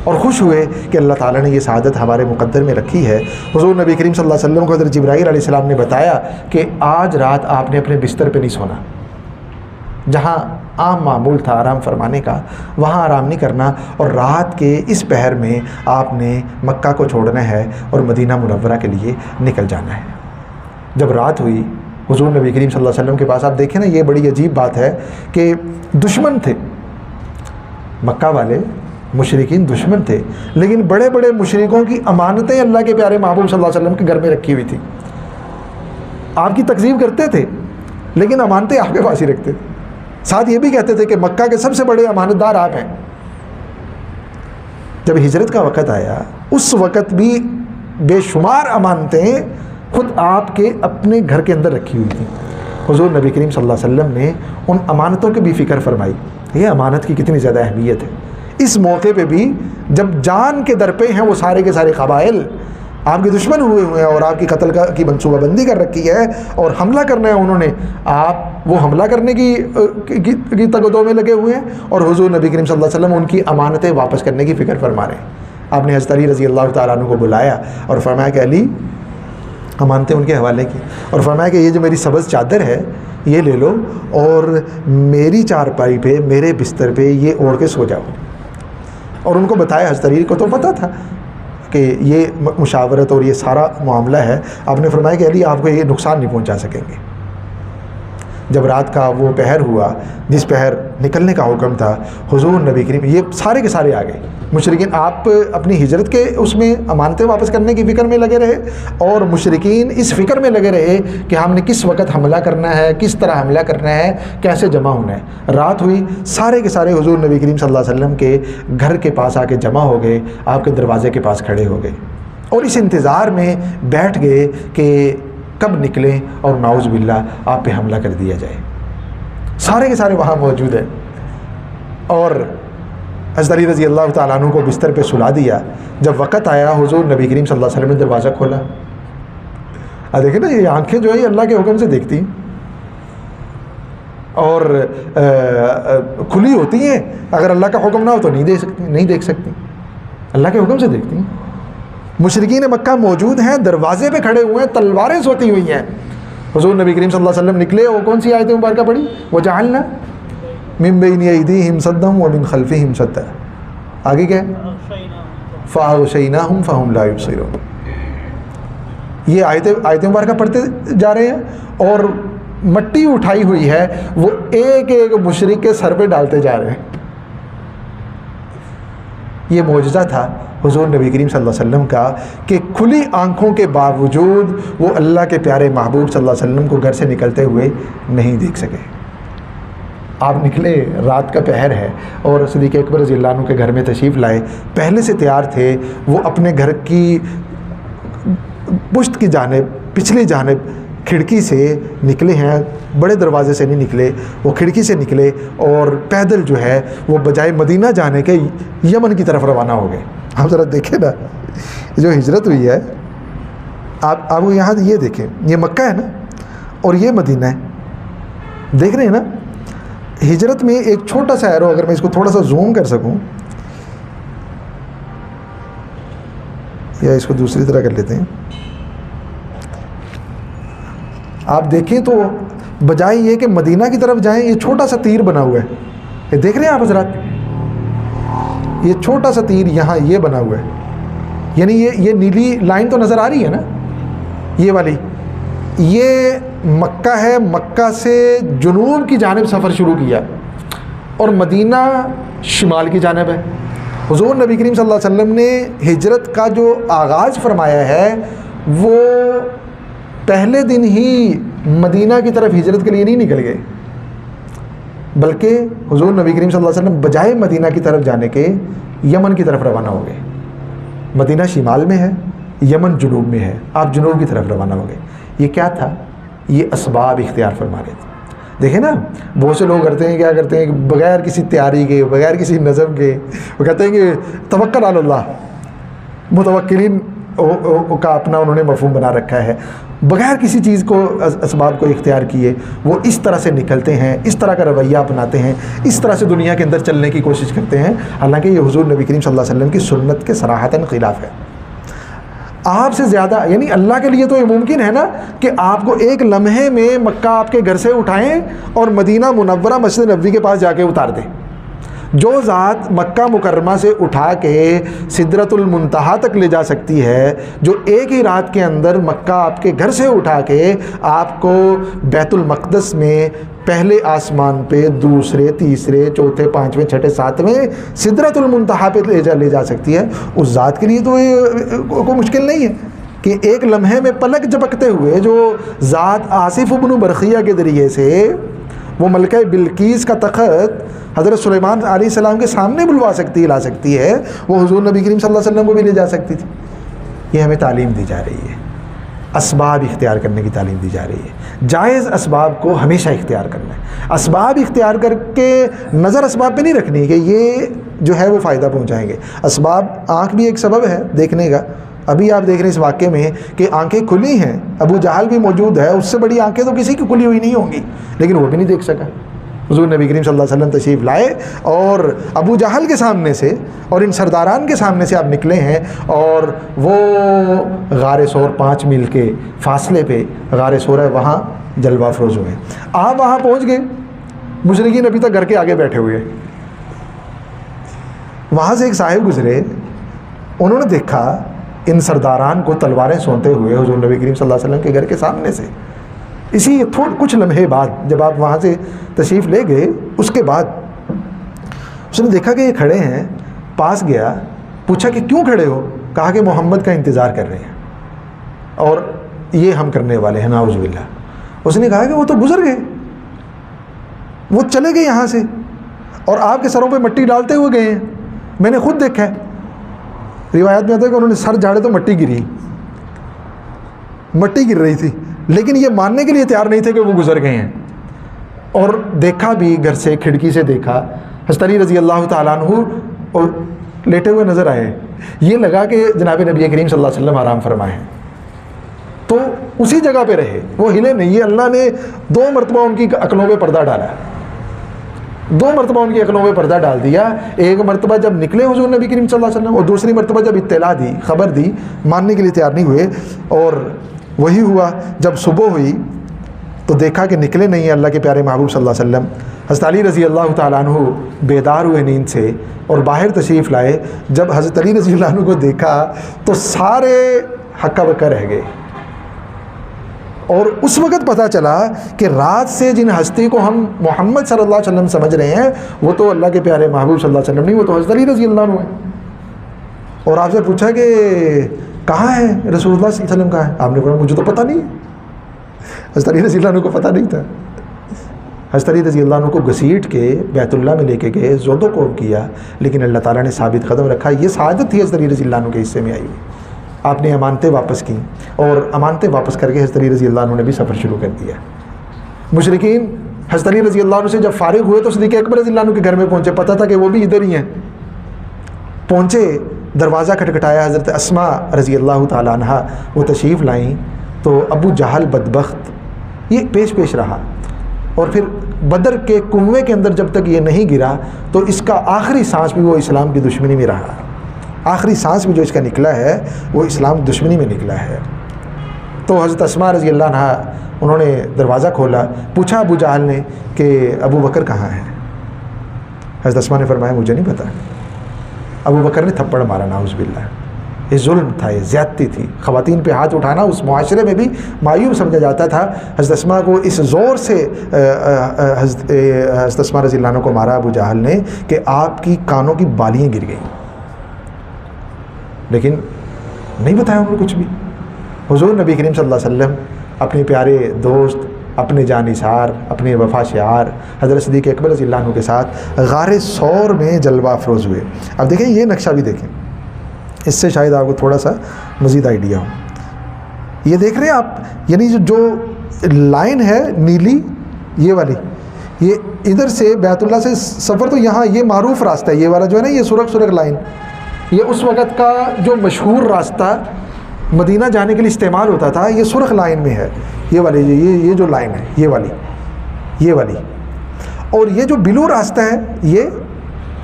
اور خوش ہوئے کہ اللہ تعالیٰ نے یہ سعادت ہمارے مقدر میں رکھی ہے. حضور نبی کریم صلی اللہ علیہ وسلم کو حضرت جبرائیل علیہ السلام نے بتایا کہ آج رات آپ نے اپنے بستر پہ نہیں سونا. جہاں عام معمول تھا آرام فرمانے کا, وہاں آرام نہیں کرنا, اور رات کے اس پہر میں آپ نے مکہ کو چھوڑنا ہے اور مدینہ منورہ کے لیے نکل جانا ہے. جب رات ہوئی حضور نبی کریم صلی اللہ علیہ وسلم کے پاس, آپ دیکھیں نا یہ بڑی عجیب بات ہے کہ دشمن تھے مکہ والے, مشرکین دشمن تھے, لیکن بڑے بڑے مشرکوں کی امانتیں اللہ کے پیارے محبوب صلی اللہ علیہ وسلم کے گھر میں رکھی ہوئی تھی. آپ کی تکذیب کرتے تھے لیکن امانتیں آپ کے پاس ہی رکھتے تھے. ساتھ یہ بھی کہتے تھے کہ مکہ کے سب سے بڑے امانت دار آپ ہیں. جب ہجرت کا وقت آیا اس وقت بھی بے شمار امانتیں خود آپ کے اپنے گھر کے اندر رکھی ہوئی تھیں. حضور نبی کریم صلی اللہ علیہ وسلم نے ان امانتوں کی بھی فکر فرمائی. یہ امانت کی کتنی زیادہ اہمیت ہے. اس موقع پہ بھی جب جان کے در پہ ہیں وہ سارے کے سارے قبائل آپ کے دشمن ہوئے ہیں اور آپ کی قتل کی منصوبہ بندی کر رکھی ہے اور حملہ کرنا ہے انہوں نے, آپ وہ حملہ کرنے کی تگدو میں لگے ہوئے ہیں, اور حضور نبی کریم صلی اللہ علیہ وسلم ان کی امانتیں واپس کرنے کی فکر فرما رہے ہیں. آپ نے حضرت علی رضی اللہ تعالیٰ عنہ کو بلایا اور فرمایا کہ علی, امانتیں ان کے حوالے کی, اور فرمایا کہ یہ جو میری سبز چادر ہے یہ لے لو اور میری چارپائی پہ میرے بستر پہ یہ اوڑھ کے سو جاؤ. اور ان کو بتایا, حضرت علی کو تو پتہ تھا کہ یہ مشاورت اور یہ سارا معاملہ ہے. آپ نے فرمایا کہ علی آپ کو یہ نقصان نہیں پہنچا سکیں گے. جب رات کا وہ پہر ہوا جس پہر نکلنے کا حکم تھا, حضور نبی کریم یہ سارے کے سارے آ گئے. مشرکین آپ اپنی ہجرت کے اس میں امانتیں واپس کرنے کی فکر میں لگے رہے, اور مشرکین اس فکر میں لگے رہے کہ ہم نے کس وقت حملہ کرنا ہے, کس طرح حملہ کرنا ہے, کیسے جمع ہونا ہے. رات ہوئی, سارے کے سارے حضور نبی کریم صلی اللہ علیہ وسلم کے گھر کے پاس آ کے جمع ہو گئے, آپ کے دروازے کے پاس کھڑے ہو گئے اور اس انتظار میں بیٹھ گئے کہ کب نکلیں اور نعوذ باللہ آپ پہ حملہ کر دیا جائے. سارے کے سارے وہاں موجود ہیں, اور حضرت علی رضی اللہ تعالیٰ عنہ کو بستر پہ سلا دیا. جب وقت آیا حضور نبی کریم صلی اللہ علیہ وسلم نے دروازہ کھولا. دیکھیں نا یہ آنکھیں جو ہے یہ اللہ کے حکم سے دیکھتی ہیں اور کھلی ہوتی ہیں. اگر اللہ کا حکم نہ ہو تو نہیں دیکھ سکتی, اللہ کے حکم سے دیکھتی ہیں. مشرکین مکہ موجود ہیں, دروازے پہ کھڑے ہوئے ہیں, تلواریں سوتی ہوئی ہیں. حضور نبی کریم صلی اللہ علیہ وسلم نکلے, وہ کون سی آیت مبارکہ پڑھی, وَجَعَلْنَا مِن بَيْنِ أَيْدِيهِمْ سَدًّا وَمِنْ خَلْفِهِمْ سَدًّا. آگے کیا ہے, فَأَغْشَيْنَاهُمْ فَهُمْ لَا يُبْصِرُونَ. یہ آیت مبارکہ پڑھتے جا رہے ہیں اور مٹی اٹھائی ہوئی ہے وہ ایک ایک مشرک کے سر پہ ڈالتے جا رہے ہیں. یہ معجزہ تھا حضور نبی کریم صلی اللہ علیہ وسلم کا کہ کھلی آنکھوں کے باوجود وہ اللہ کے پیارے محبوب صلی اللہ علیہ وسلم کو گھر سے نکلتے ہوئے نہیں دیکھ سکے. آپ نکلے, رات کا پہر ہے, اور صدیق اکبر رضی اللہ عنہ کے گھر میں تشریف لائے. پہلے سے تیار تھے, وہ اپنے گھر کی پشت کی جانب, پچھلی جانب کھڑکی سے نکلے ہیں, بڑے دروازے سے نہیں نکلے, وہ کھڑکی سے نکلے اور پیدل جو ہے وہ بجائے مدینہ جانے کے یمن کی طرف روانہ ہو گئے. آپ ذرا دیکھیں نا جو ہجرت ہوئی ہے, آپ کو یہاں یہ دیکھیں, یہ مکہ ہے نا اور یہ مدینہ ہے, دیکھ رہے ہیں نا. ہجرت میں ایک چھوٹا سا ایرو, اگر میں اس کو تھوڑا سا زوم کر سکوں یا اس کو دوسری طرح کر لیتے ہیں, آپ دیکھیں تو بجائے یہ کہ مدینہ کی طرف جائیں, یہ چھوٹا سا تیر بنا ہوا ہے, یہ دیکھ رہے ہیں آپ حضرات, یہ چھوٹا سا تیر یہاں یہ بنا ہوا ہے, یعنی یہ نیلی لائن تو نظر آ رہی ہے نا, یہ والی, یہ مکہ ہے. مکہ سے جنوب کی جانب سفر شروع کیا اور مدینہ شمال کی جانب ہے. حضور نبی کریم صلی اللہ علیہ وسلم نے ہجرت کا جو آغاز فرمایا ہے وہ پہلے دن ہی مدینہ کی طرف ہجرت کے لیے نہیں نکل گئے، بلکہ حضور نبی کریم صلی اللہ علیہ وسلم بجائے مدینہ کی طرف جانے کے یمن کی طرف روانہ ہو گئے۔ مدینہ شمال میں ہے، یمن جنوب میں ہے، آپ جنوب کی طرف روانہ ہو گئے۔ یہ کیا تھا؟ یہ اسباب اختیار فرما رہے تھے۔ دیکھیں نا، بہت سے لوگ کرتے ہیں، کیا کرتے ہیں کہ بغیر کسی تیاری کے، بغیر کسی نظم کے، وہ کہتے ہیں کہ توکل علی اللہ، متوکلین کا اپنا انہوں نے مفہوم بنا رکھا ہے، بغیر کسی چیز کو اسباب کو اختیار کیے وہ اس طرح سے نکلتے ہیں، اس طرح کا رویہ اپناتے ہیں، اس طرح سے دنیا کے اندر چلنے کی کوشش کرتے ہیں، حالانکہ یہ حضور نبی کریم صلی اللہ علیہ وسلم کی سنت کے صراحتاً خلاف ہے۔ آپ سے زیادہ، یعنی اللہ کے لیے تو یہ ممکن ہے نا کہ آپ کو ایک لمحے میں مکہ آپ کے گھر سے اٹھائیں اور مدینہ منورہ مسجد نبوی کے پاس جا کے اتار دیں۔ جو ذات مکہ مکرمہ سے اٹھا کے سدرۃ المنتہا تک لے جا سکتی ہے، جو ایک ہی رات کے اندر مکہ آپ کے گھر سے اٹھا کے آپ کو بیت المقدس میں پہلے آسمان پہ، دوسرے، تیسرے، چوتھے، پانچویں، چھٹے، ساتویں سدرۃ المنتہا پہ لے جا سکتی ہے، اس ذات کے لیے تو یہ کوئی مشکل نہیں ہے کہ ایک لمحے میں پلک جھپکتے ہوئے جو ذات آصف بن برقیہ کے ذریعے سے وہ ملکہ بلقیس کا تخت حضرت سلیمان علیہ السلام کے سامنے بلوا سکتی ہے، لا سکتی ہے، وہ حضور نبی کریم صلی اللہ علیہ وسلم کو بھی لے جا سکتی تھی۔ یہ ہمیں تعلیم دی جا رہی ہے، اسباب اختیار کرنے کی تعلیم دی جا رہی ہے۔ جائز اسباب کو ہمیشہ اختیار کرنا ہے، اسباب اختیار کر کے نظر اسباب پہ نہیں رکھنی کہ یہ جو ہے وہ فائدہ پہنچائیں گے۔ اسباب، آنکھ بھی ایک سبب ہے دیکھنے کا۔ ابھی آپ دیکھ رہے ہیں اس واقعے میں کہ آنکھیں کھلی ہیں، ابو جہل بھی موجود ہے، اس سے بڑی آنکھیں تو کسی کی کھلی ہوئی نہیں ہوں گی، لیکن وہ بھی نہیں دیکھ سکا۔ حضور نبی کریم صلی اللہ علیہ وسلم تشریف لائے اور ابو جہل کے سامنے سے اور ان سرداران کے سامنے سے آپ نکلے ہیں، اور وہ غار ثور 5 میل کے فاصلے پہ غار ثور ہے، وہاں جلوہ افروز ہوئے۔ آپ وہاں پہنچ گئے، مشرکین ابھی تک گھر کے آگے بیٹھے ہوئے۔ وہاں سے ایک صاحب گزرے، انہوں نے دیکھا ان سرداران کو تلواریں سونتے ہوئے حضور نبی کریم صلی اللہ علیہ وسلم کے گھر کے سامنے سے۔ اسی کچھ لمحے بعد جب آپ وہاں سے تشریف لے گئے، اس کے بعد اس نے دیکھا کہ یہ کھڑے ہیں، پاس گیا، پوچھا کہ کیوں کھڑے ہو؟ کہا کہ محمد کا انتظار کر رہے ہیں اور یہ ہم کرنے والے ہیں، نعوذ باللہ۔ اس نے کہا کہ وہ تو گزر گئے، وہ چلے گئے یہاں سے اور آپ کے سروں پہ مٹی ڈالتے ہوئے گئے ہیں، میں نے خود دیکھا ہے۔ روایت میں آتا ہے کہ انہوں نے سر جھاڑے تو مٹی گری، مٹی گر رہی تھی، لیکن یہ ماننے کے لیے تیار نہیں تھے کہ وہ گزر گئے ہیں۔ اور دیکھا بھی، گھر سے کھڑکی سے دیکھا، حضرت علی رضی اللہ تعالیٰ عنہ اور لیٹے ہوئے نظر آئے، یہ لگا کہ جناب نبی کریم صلی اللہ علیہ وسلم آرام فرمائے ہیں، تو اسی جگہ پہ رہے، وہ ہلے نہیں۔ یہ اللہ نے 2 مرتبہ ان کی عقلوں پہ پردہ ڈالا، 2 مرتبہ ان کی عقلوں پہ پردہ ڈال دیا۔ ایک مرتبہ جب نکلے حضور نبی کریم صلی اللہ علیہ وسلم، اور دوسری مرتبہ جب اطلاع دی، خبر دی، ماننے کے لیے تیار نہیں ہوئے۔ اور وہی ہوا، جب صبح ہوئی تو دیکھا کہ نکلے نہیں ہیں اللہ کے پیارے محبوب صلی اللہ علیہ وسلم۔ حضرت علی رضی اللہ تعالیٰ عنہ بیدار ہوئے نیند سے اور باہر تشریف لائے۔ جب حضرت علی رضی اللہ عنہ کو دیکھا تو سارے ہکا بکا رہ گئے، اور اس وقت پتہ چلا کہ رات سے جن ہستی کو ہم محمد صلی اللہ علیہ وسلم سمجھ رہے ہیں وہ تو اللہ کے پیارے محبوب صلی اللہ علیہ وسلم نہیں، وہ تو حضرت علی رضی اللہ عنہ ہیں۔ اور آپ سے پوچھا کہ کہاں ہے رسول اللہ صلی اللہ علیہ وسلم، کہاں ہے؟ آپ نے کہا مجھے تو پتہ نہیں۔ حضرت علی رضی اللہ عنہ کو پتہ نہیں تھا۔ حضرت علی رضی اللہ عنہ کو گھسیٹ کے بیت اللہ میں لے کے گئے، زود و کوب کیا، لیکن اللہ تعالیٰ نے ثابت قدم رکھا۔ یہ سعادت تھی حضرت علی رضی اللہ عنہ کے حصے میں آئی ہوئی۔ آپ نے امانتیں واپس کی، اور امانتیں واپس کر کے حضرت علی رضی اللہ عنہ نے بھی سفر شروع کر دیا۔ مشرکین حضرت علی رضی اللہ عنہ سے جب فارغ ہوئے تو صدیق اکبر رضی اللہ عنہ کے گھر میں پہنچے، پتہ تھا کہ وہ بھی ادھر ہی ہیں۔ پہنچے، دروازہ کھٹکھٹایا، حضرت اسماء رضی اللہ تعالیٰ عنہ وہ تشریف لائیں، تو ابو جہل بدبخت یہ پیش پیش رہا، اور پھر بدر کے کنویں کے اندر جب تک یہ نہیں گرا تو اس کا آخری سانس بھی وہ اسلام کی دشمنی میں رہا، آخری سانس بھی جو اس کا نکلا ہے وہ اسلام دشمنی میں نکلا ہے۔ تو حضرت اسماء رضی اللہ عنہ انہوں نے دروازہ کھولا، پوچھا ابو جہل نے کہ ابو بکر کہاں ہے؟ حضرت اسماء نے فرمایا مجھے نہیں پتہ۔ ابو بکر نے تھپڑ مارا، نعوذ باللہ۔ یہ ظلم تھا، یہ زیادتی تھی، خواتین پہ ہاتھ اٹھانا اس معاشرے میں بھی معیوب سمجھا جاتا تھا۔ حضرت اسماء کو اس زور سے حضرت اسماء رضی اللہ عنہ کو مارا ابو جہل نے کہ آپ کی کانوں کی بالیاں گر گئیں، لیکن نہیں بتایا انہوں نے کچھ بھی۔ حضور نبی کریم صلی اللہ علیہ وسلم اپنے پیارے دوست، اپنے جانثار، اپنے وفا شعار حضرت صدیق اکبر رضی اللہ عنہ کے ساتھ غار ثور میں جلوہ افروز ہوئے۔ اب دیکھیں یہ نقشہ بھی دیکھیں، اس سے شاید آپ کو تھوڑا سا مزید آئیڈیا ہو۔ یہ دیکھ رہے ہیں آپ، یعنی جو لائن ہے نیلی یہ والی، یہ ادھر سے بیت اللہ سے سفر تو یہاں یہ معروف راستہ ہے، یہ والا جو ہے نا یہ سرخ سرخ لائن، یہ اس وقت کا جو مشہور راستہ مدینہ جانے کے لیے استعمال ہوتا تھا، یہ سرخ لائن میں ہے، یہ والی یہ جو لائن ہے یہ والی، اور یہ جو بلو راستہ ہے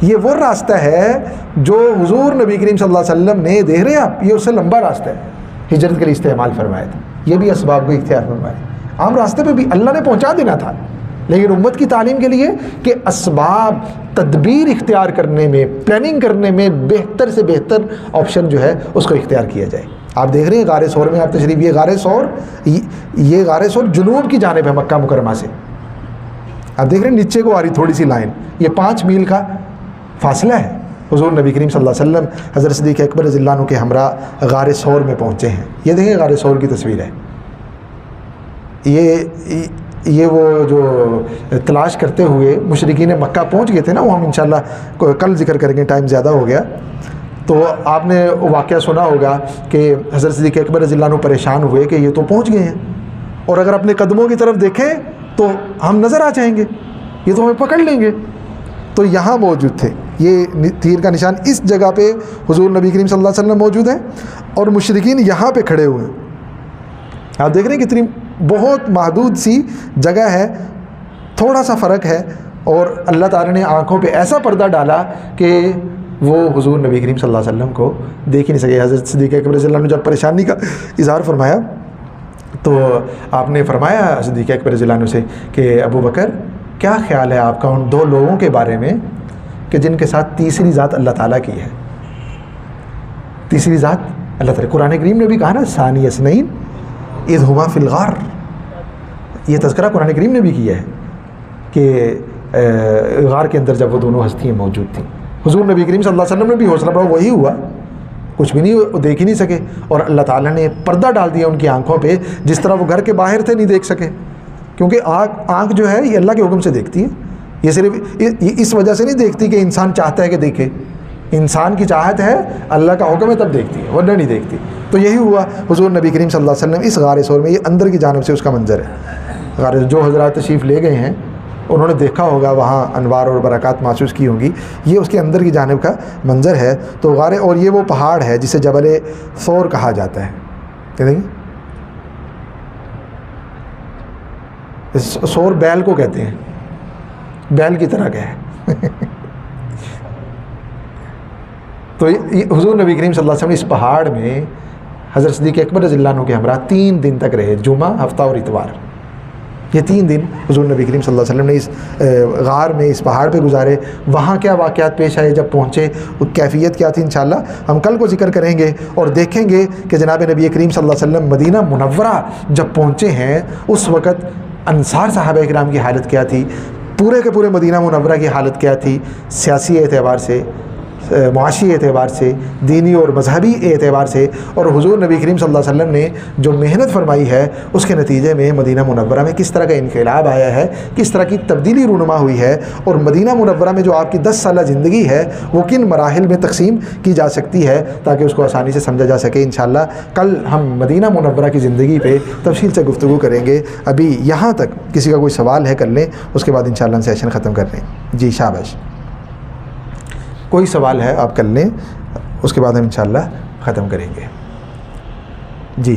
یہ وہ راستہ ہے جو حضور نبی کریم صلی اللہ علیہ وسلم نے، دیکھ رہے ہیں آپ، یہ اس سے لمبا راستہ ہے، ہجرت کے لیے استعمال فرمایا تھا، یہ بھی اسباب کو اختیار فرمایا۔ عام راستے پہ بھی اللہ نے پہنچا دینا تھا، لیکن امت کی تعلیم کے لیے کہ اسباب تدبیر اختیار کرنے میں، پلاننگ کرنے میں بہتر سے بہتر آپشن جو ہے اس کو اختیار کیا جائے۔ آپ دیکھ رہے ہیں غار ثور میں آپ تشریف، یہ غار ثور جنوب کی جانب ہے مکہ مکرمہ سے، آپ دیکھ رہے ہیں نیچے کو آ رہی تھوڑی سی لائن، یہ 5 میل کا فاصلہ ہے۔ حضور نبی کریم صلی اللہ علیہ وسلم حضرت صدیق اکبر رضی اللہ عنہ کے ہمراہ غار ثور میں پہنچے ہیں۔ یہ دیکھیں غار ثور کی تصویر ہے، یہ وہ جو تلاش کرتے ہوئے مشرکین مکہ پہنچ گئے تھے نا، وہ ہم انشاءاللہ کل ذکر کریں گے، ٹائم زیادہ ہو گیا۔ تو آپ نے واقعہ سنا ہوگا کہ حضرت صدیق اکبر رضی اللہ عنہ پریشان ہوئے کہ یہ تو پہنچ گئے ہیں، اور اگر اپنے قدموں کی طرف دیکھیں تو ہم نظر آ جائیں گے، یہ تو ہمیں پکڑ لیں گے۔ تو یہاں موجود تھے، یہ تیر کا نشان اس جگہ پہ حضور نبی کریم صلی اللہ علیہ وسلم موجود ہیں، اور مشرکین یہاں پہ کھڑے ہوئے ہیں۔ آپ دیکھ رہے ہیں کتنی بہت محدود سی جگہ ہے، تھوڑا سا فرق ہے، اور اللہ تعالیٰ نے آنکھوں پہ ایسا پردہ ڈالا کہ وہ حضور نبی کریم صلی اللہ علیہ وسلم کو دیکھ ہی نہیں سکے۔ حضرت صدیق اکبر رضی اللہ عنہ نے جب پریشانی کا اظہار فرمایا تو آپ نے فرمایا صدیق اکبر رضی اللہ عنہ سے کہ ابو بکر کیا خیال ہے آپ کا ان 2 لوگوں کے بارے میں کہ جن کے ساتھ تیسری ذات اللہ تعالیٰ کی ہے؟ تیسری ذات اللہ تعالیٰ، قرآن کریم نے بھی کہا نا ثانی اثنین اذ ہما فی الغار، یہ تذکرہ قرآن کریم نے بھی کیا ہے کہ غار کے اندر جب وہ دونوں ہستیاں موجود تھیں، حضور نبی کریم صلی اللہ علیہ وسلم نے بھی حوصلہ بڑھا، وہی ہوا، کچھ بھی نہیں دیکھ ہی نہیں سکے، اور اللہ تعالیٰ نے پردہ ڈال دیا ان کی آنکھوں پہ، جس طرح وہ گھر کے باہر تھے نہیں دیکھ سکے، کیونکہ آنکھ جو ہے یہ اللہ کے حکم سے دیکھتی ہے، یہ صرف اس وجہ سے نہیں دیکھتی کہ انسان چاہتا ہے کہ دیکھے، انسان کی چاہت ہے، اللہ کا حکم ہے تب دیکھتی ہے، ورنہ نہیں دیکھتی۔ تو یہی ہوا حضور نبی کریم صلی اللہ علیہ وسلم اس غار ثور میں، یہ اندر کی جانب سے اس کا منظر ہے، غار جو حضرات تشریف لے گئے ہیں انہوں نے دیکھا ہوگا، وہاں انوار اور برکات محسوس کی ہوں گی، یہ اس کے اندر کی جانب کا منظر ہے۔ تو غار، اور یہ وہ پہاڑ ہے جسے جبل ثور کہا جاتا ہے، دیکھیں ثور بیل کو کہتے ہیں، بیل کی طرح کا ہے۔ تو حضور نبی کریم صلی اللہ علیہ وسلم اس پہاڑ میں حضرت صدیق اکبر رضی اللہ عنہ کے ہمراہ 3 دن تک رہے، جمعہ، ہفتہ اور اتوار، یہ 3 دن حضور نبی کریم صلی اللہ علیہ وسلم نے اس غار میں، اس پہاڑ پہ گزارے۔ وہاں کیا واقعات پیش آئے جب پہنچے، کیفیت کیا تھی، انشاءاللہ ہم کل کو ذکر کریں گے، اور دیکھیں گے کہ جناب نبی کریم صلی اللہ علیہ وسلم مدینہ منورہ جب پہنچے ہیں اس وقت انصار صحابہ کرام کی حالت کیا تھی، پورے کے پورے مدینہ منورہ کی حالت کیا تھی، سیاسی اعتبار سے، معاشی اعتبار سے، دینی اور مذہبی اعتبار سے، اور حضور نبی کریم صلی اللہ علیہ وسلم نے جو محنت فرمائی ہے اس کے نتیجے میں مدینہ منورہ میں کس طرح کا انقلاب آیا ہے، کس طرح کی تبدیلی رونما ہوئی ہے، اور مدینہ منورہ میں جو آپ کی 10 سالہ زندگی ہے وہ کن مراحل میں تقسیم کی جا سکتی ہے، تاکہ اس کو آسانی سے سمجھا جا سکے۔ انشاءاللہ کل ہم مدینہ منورہ کی زندگی پہ تفصیل سے گفتگو کریں گے۔ ابھی یہاں تک کسی کا کوئی سوال ہے کر لیں، اس کے بعد انشاءاللہ ہم سیشن ختم کر لیں۔ جی شاباش، کوئی سوال ہے آپ کر لیں، اس کے بعد ہم انشاءاللہ ختم کریں گے۔ جی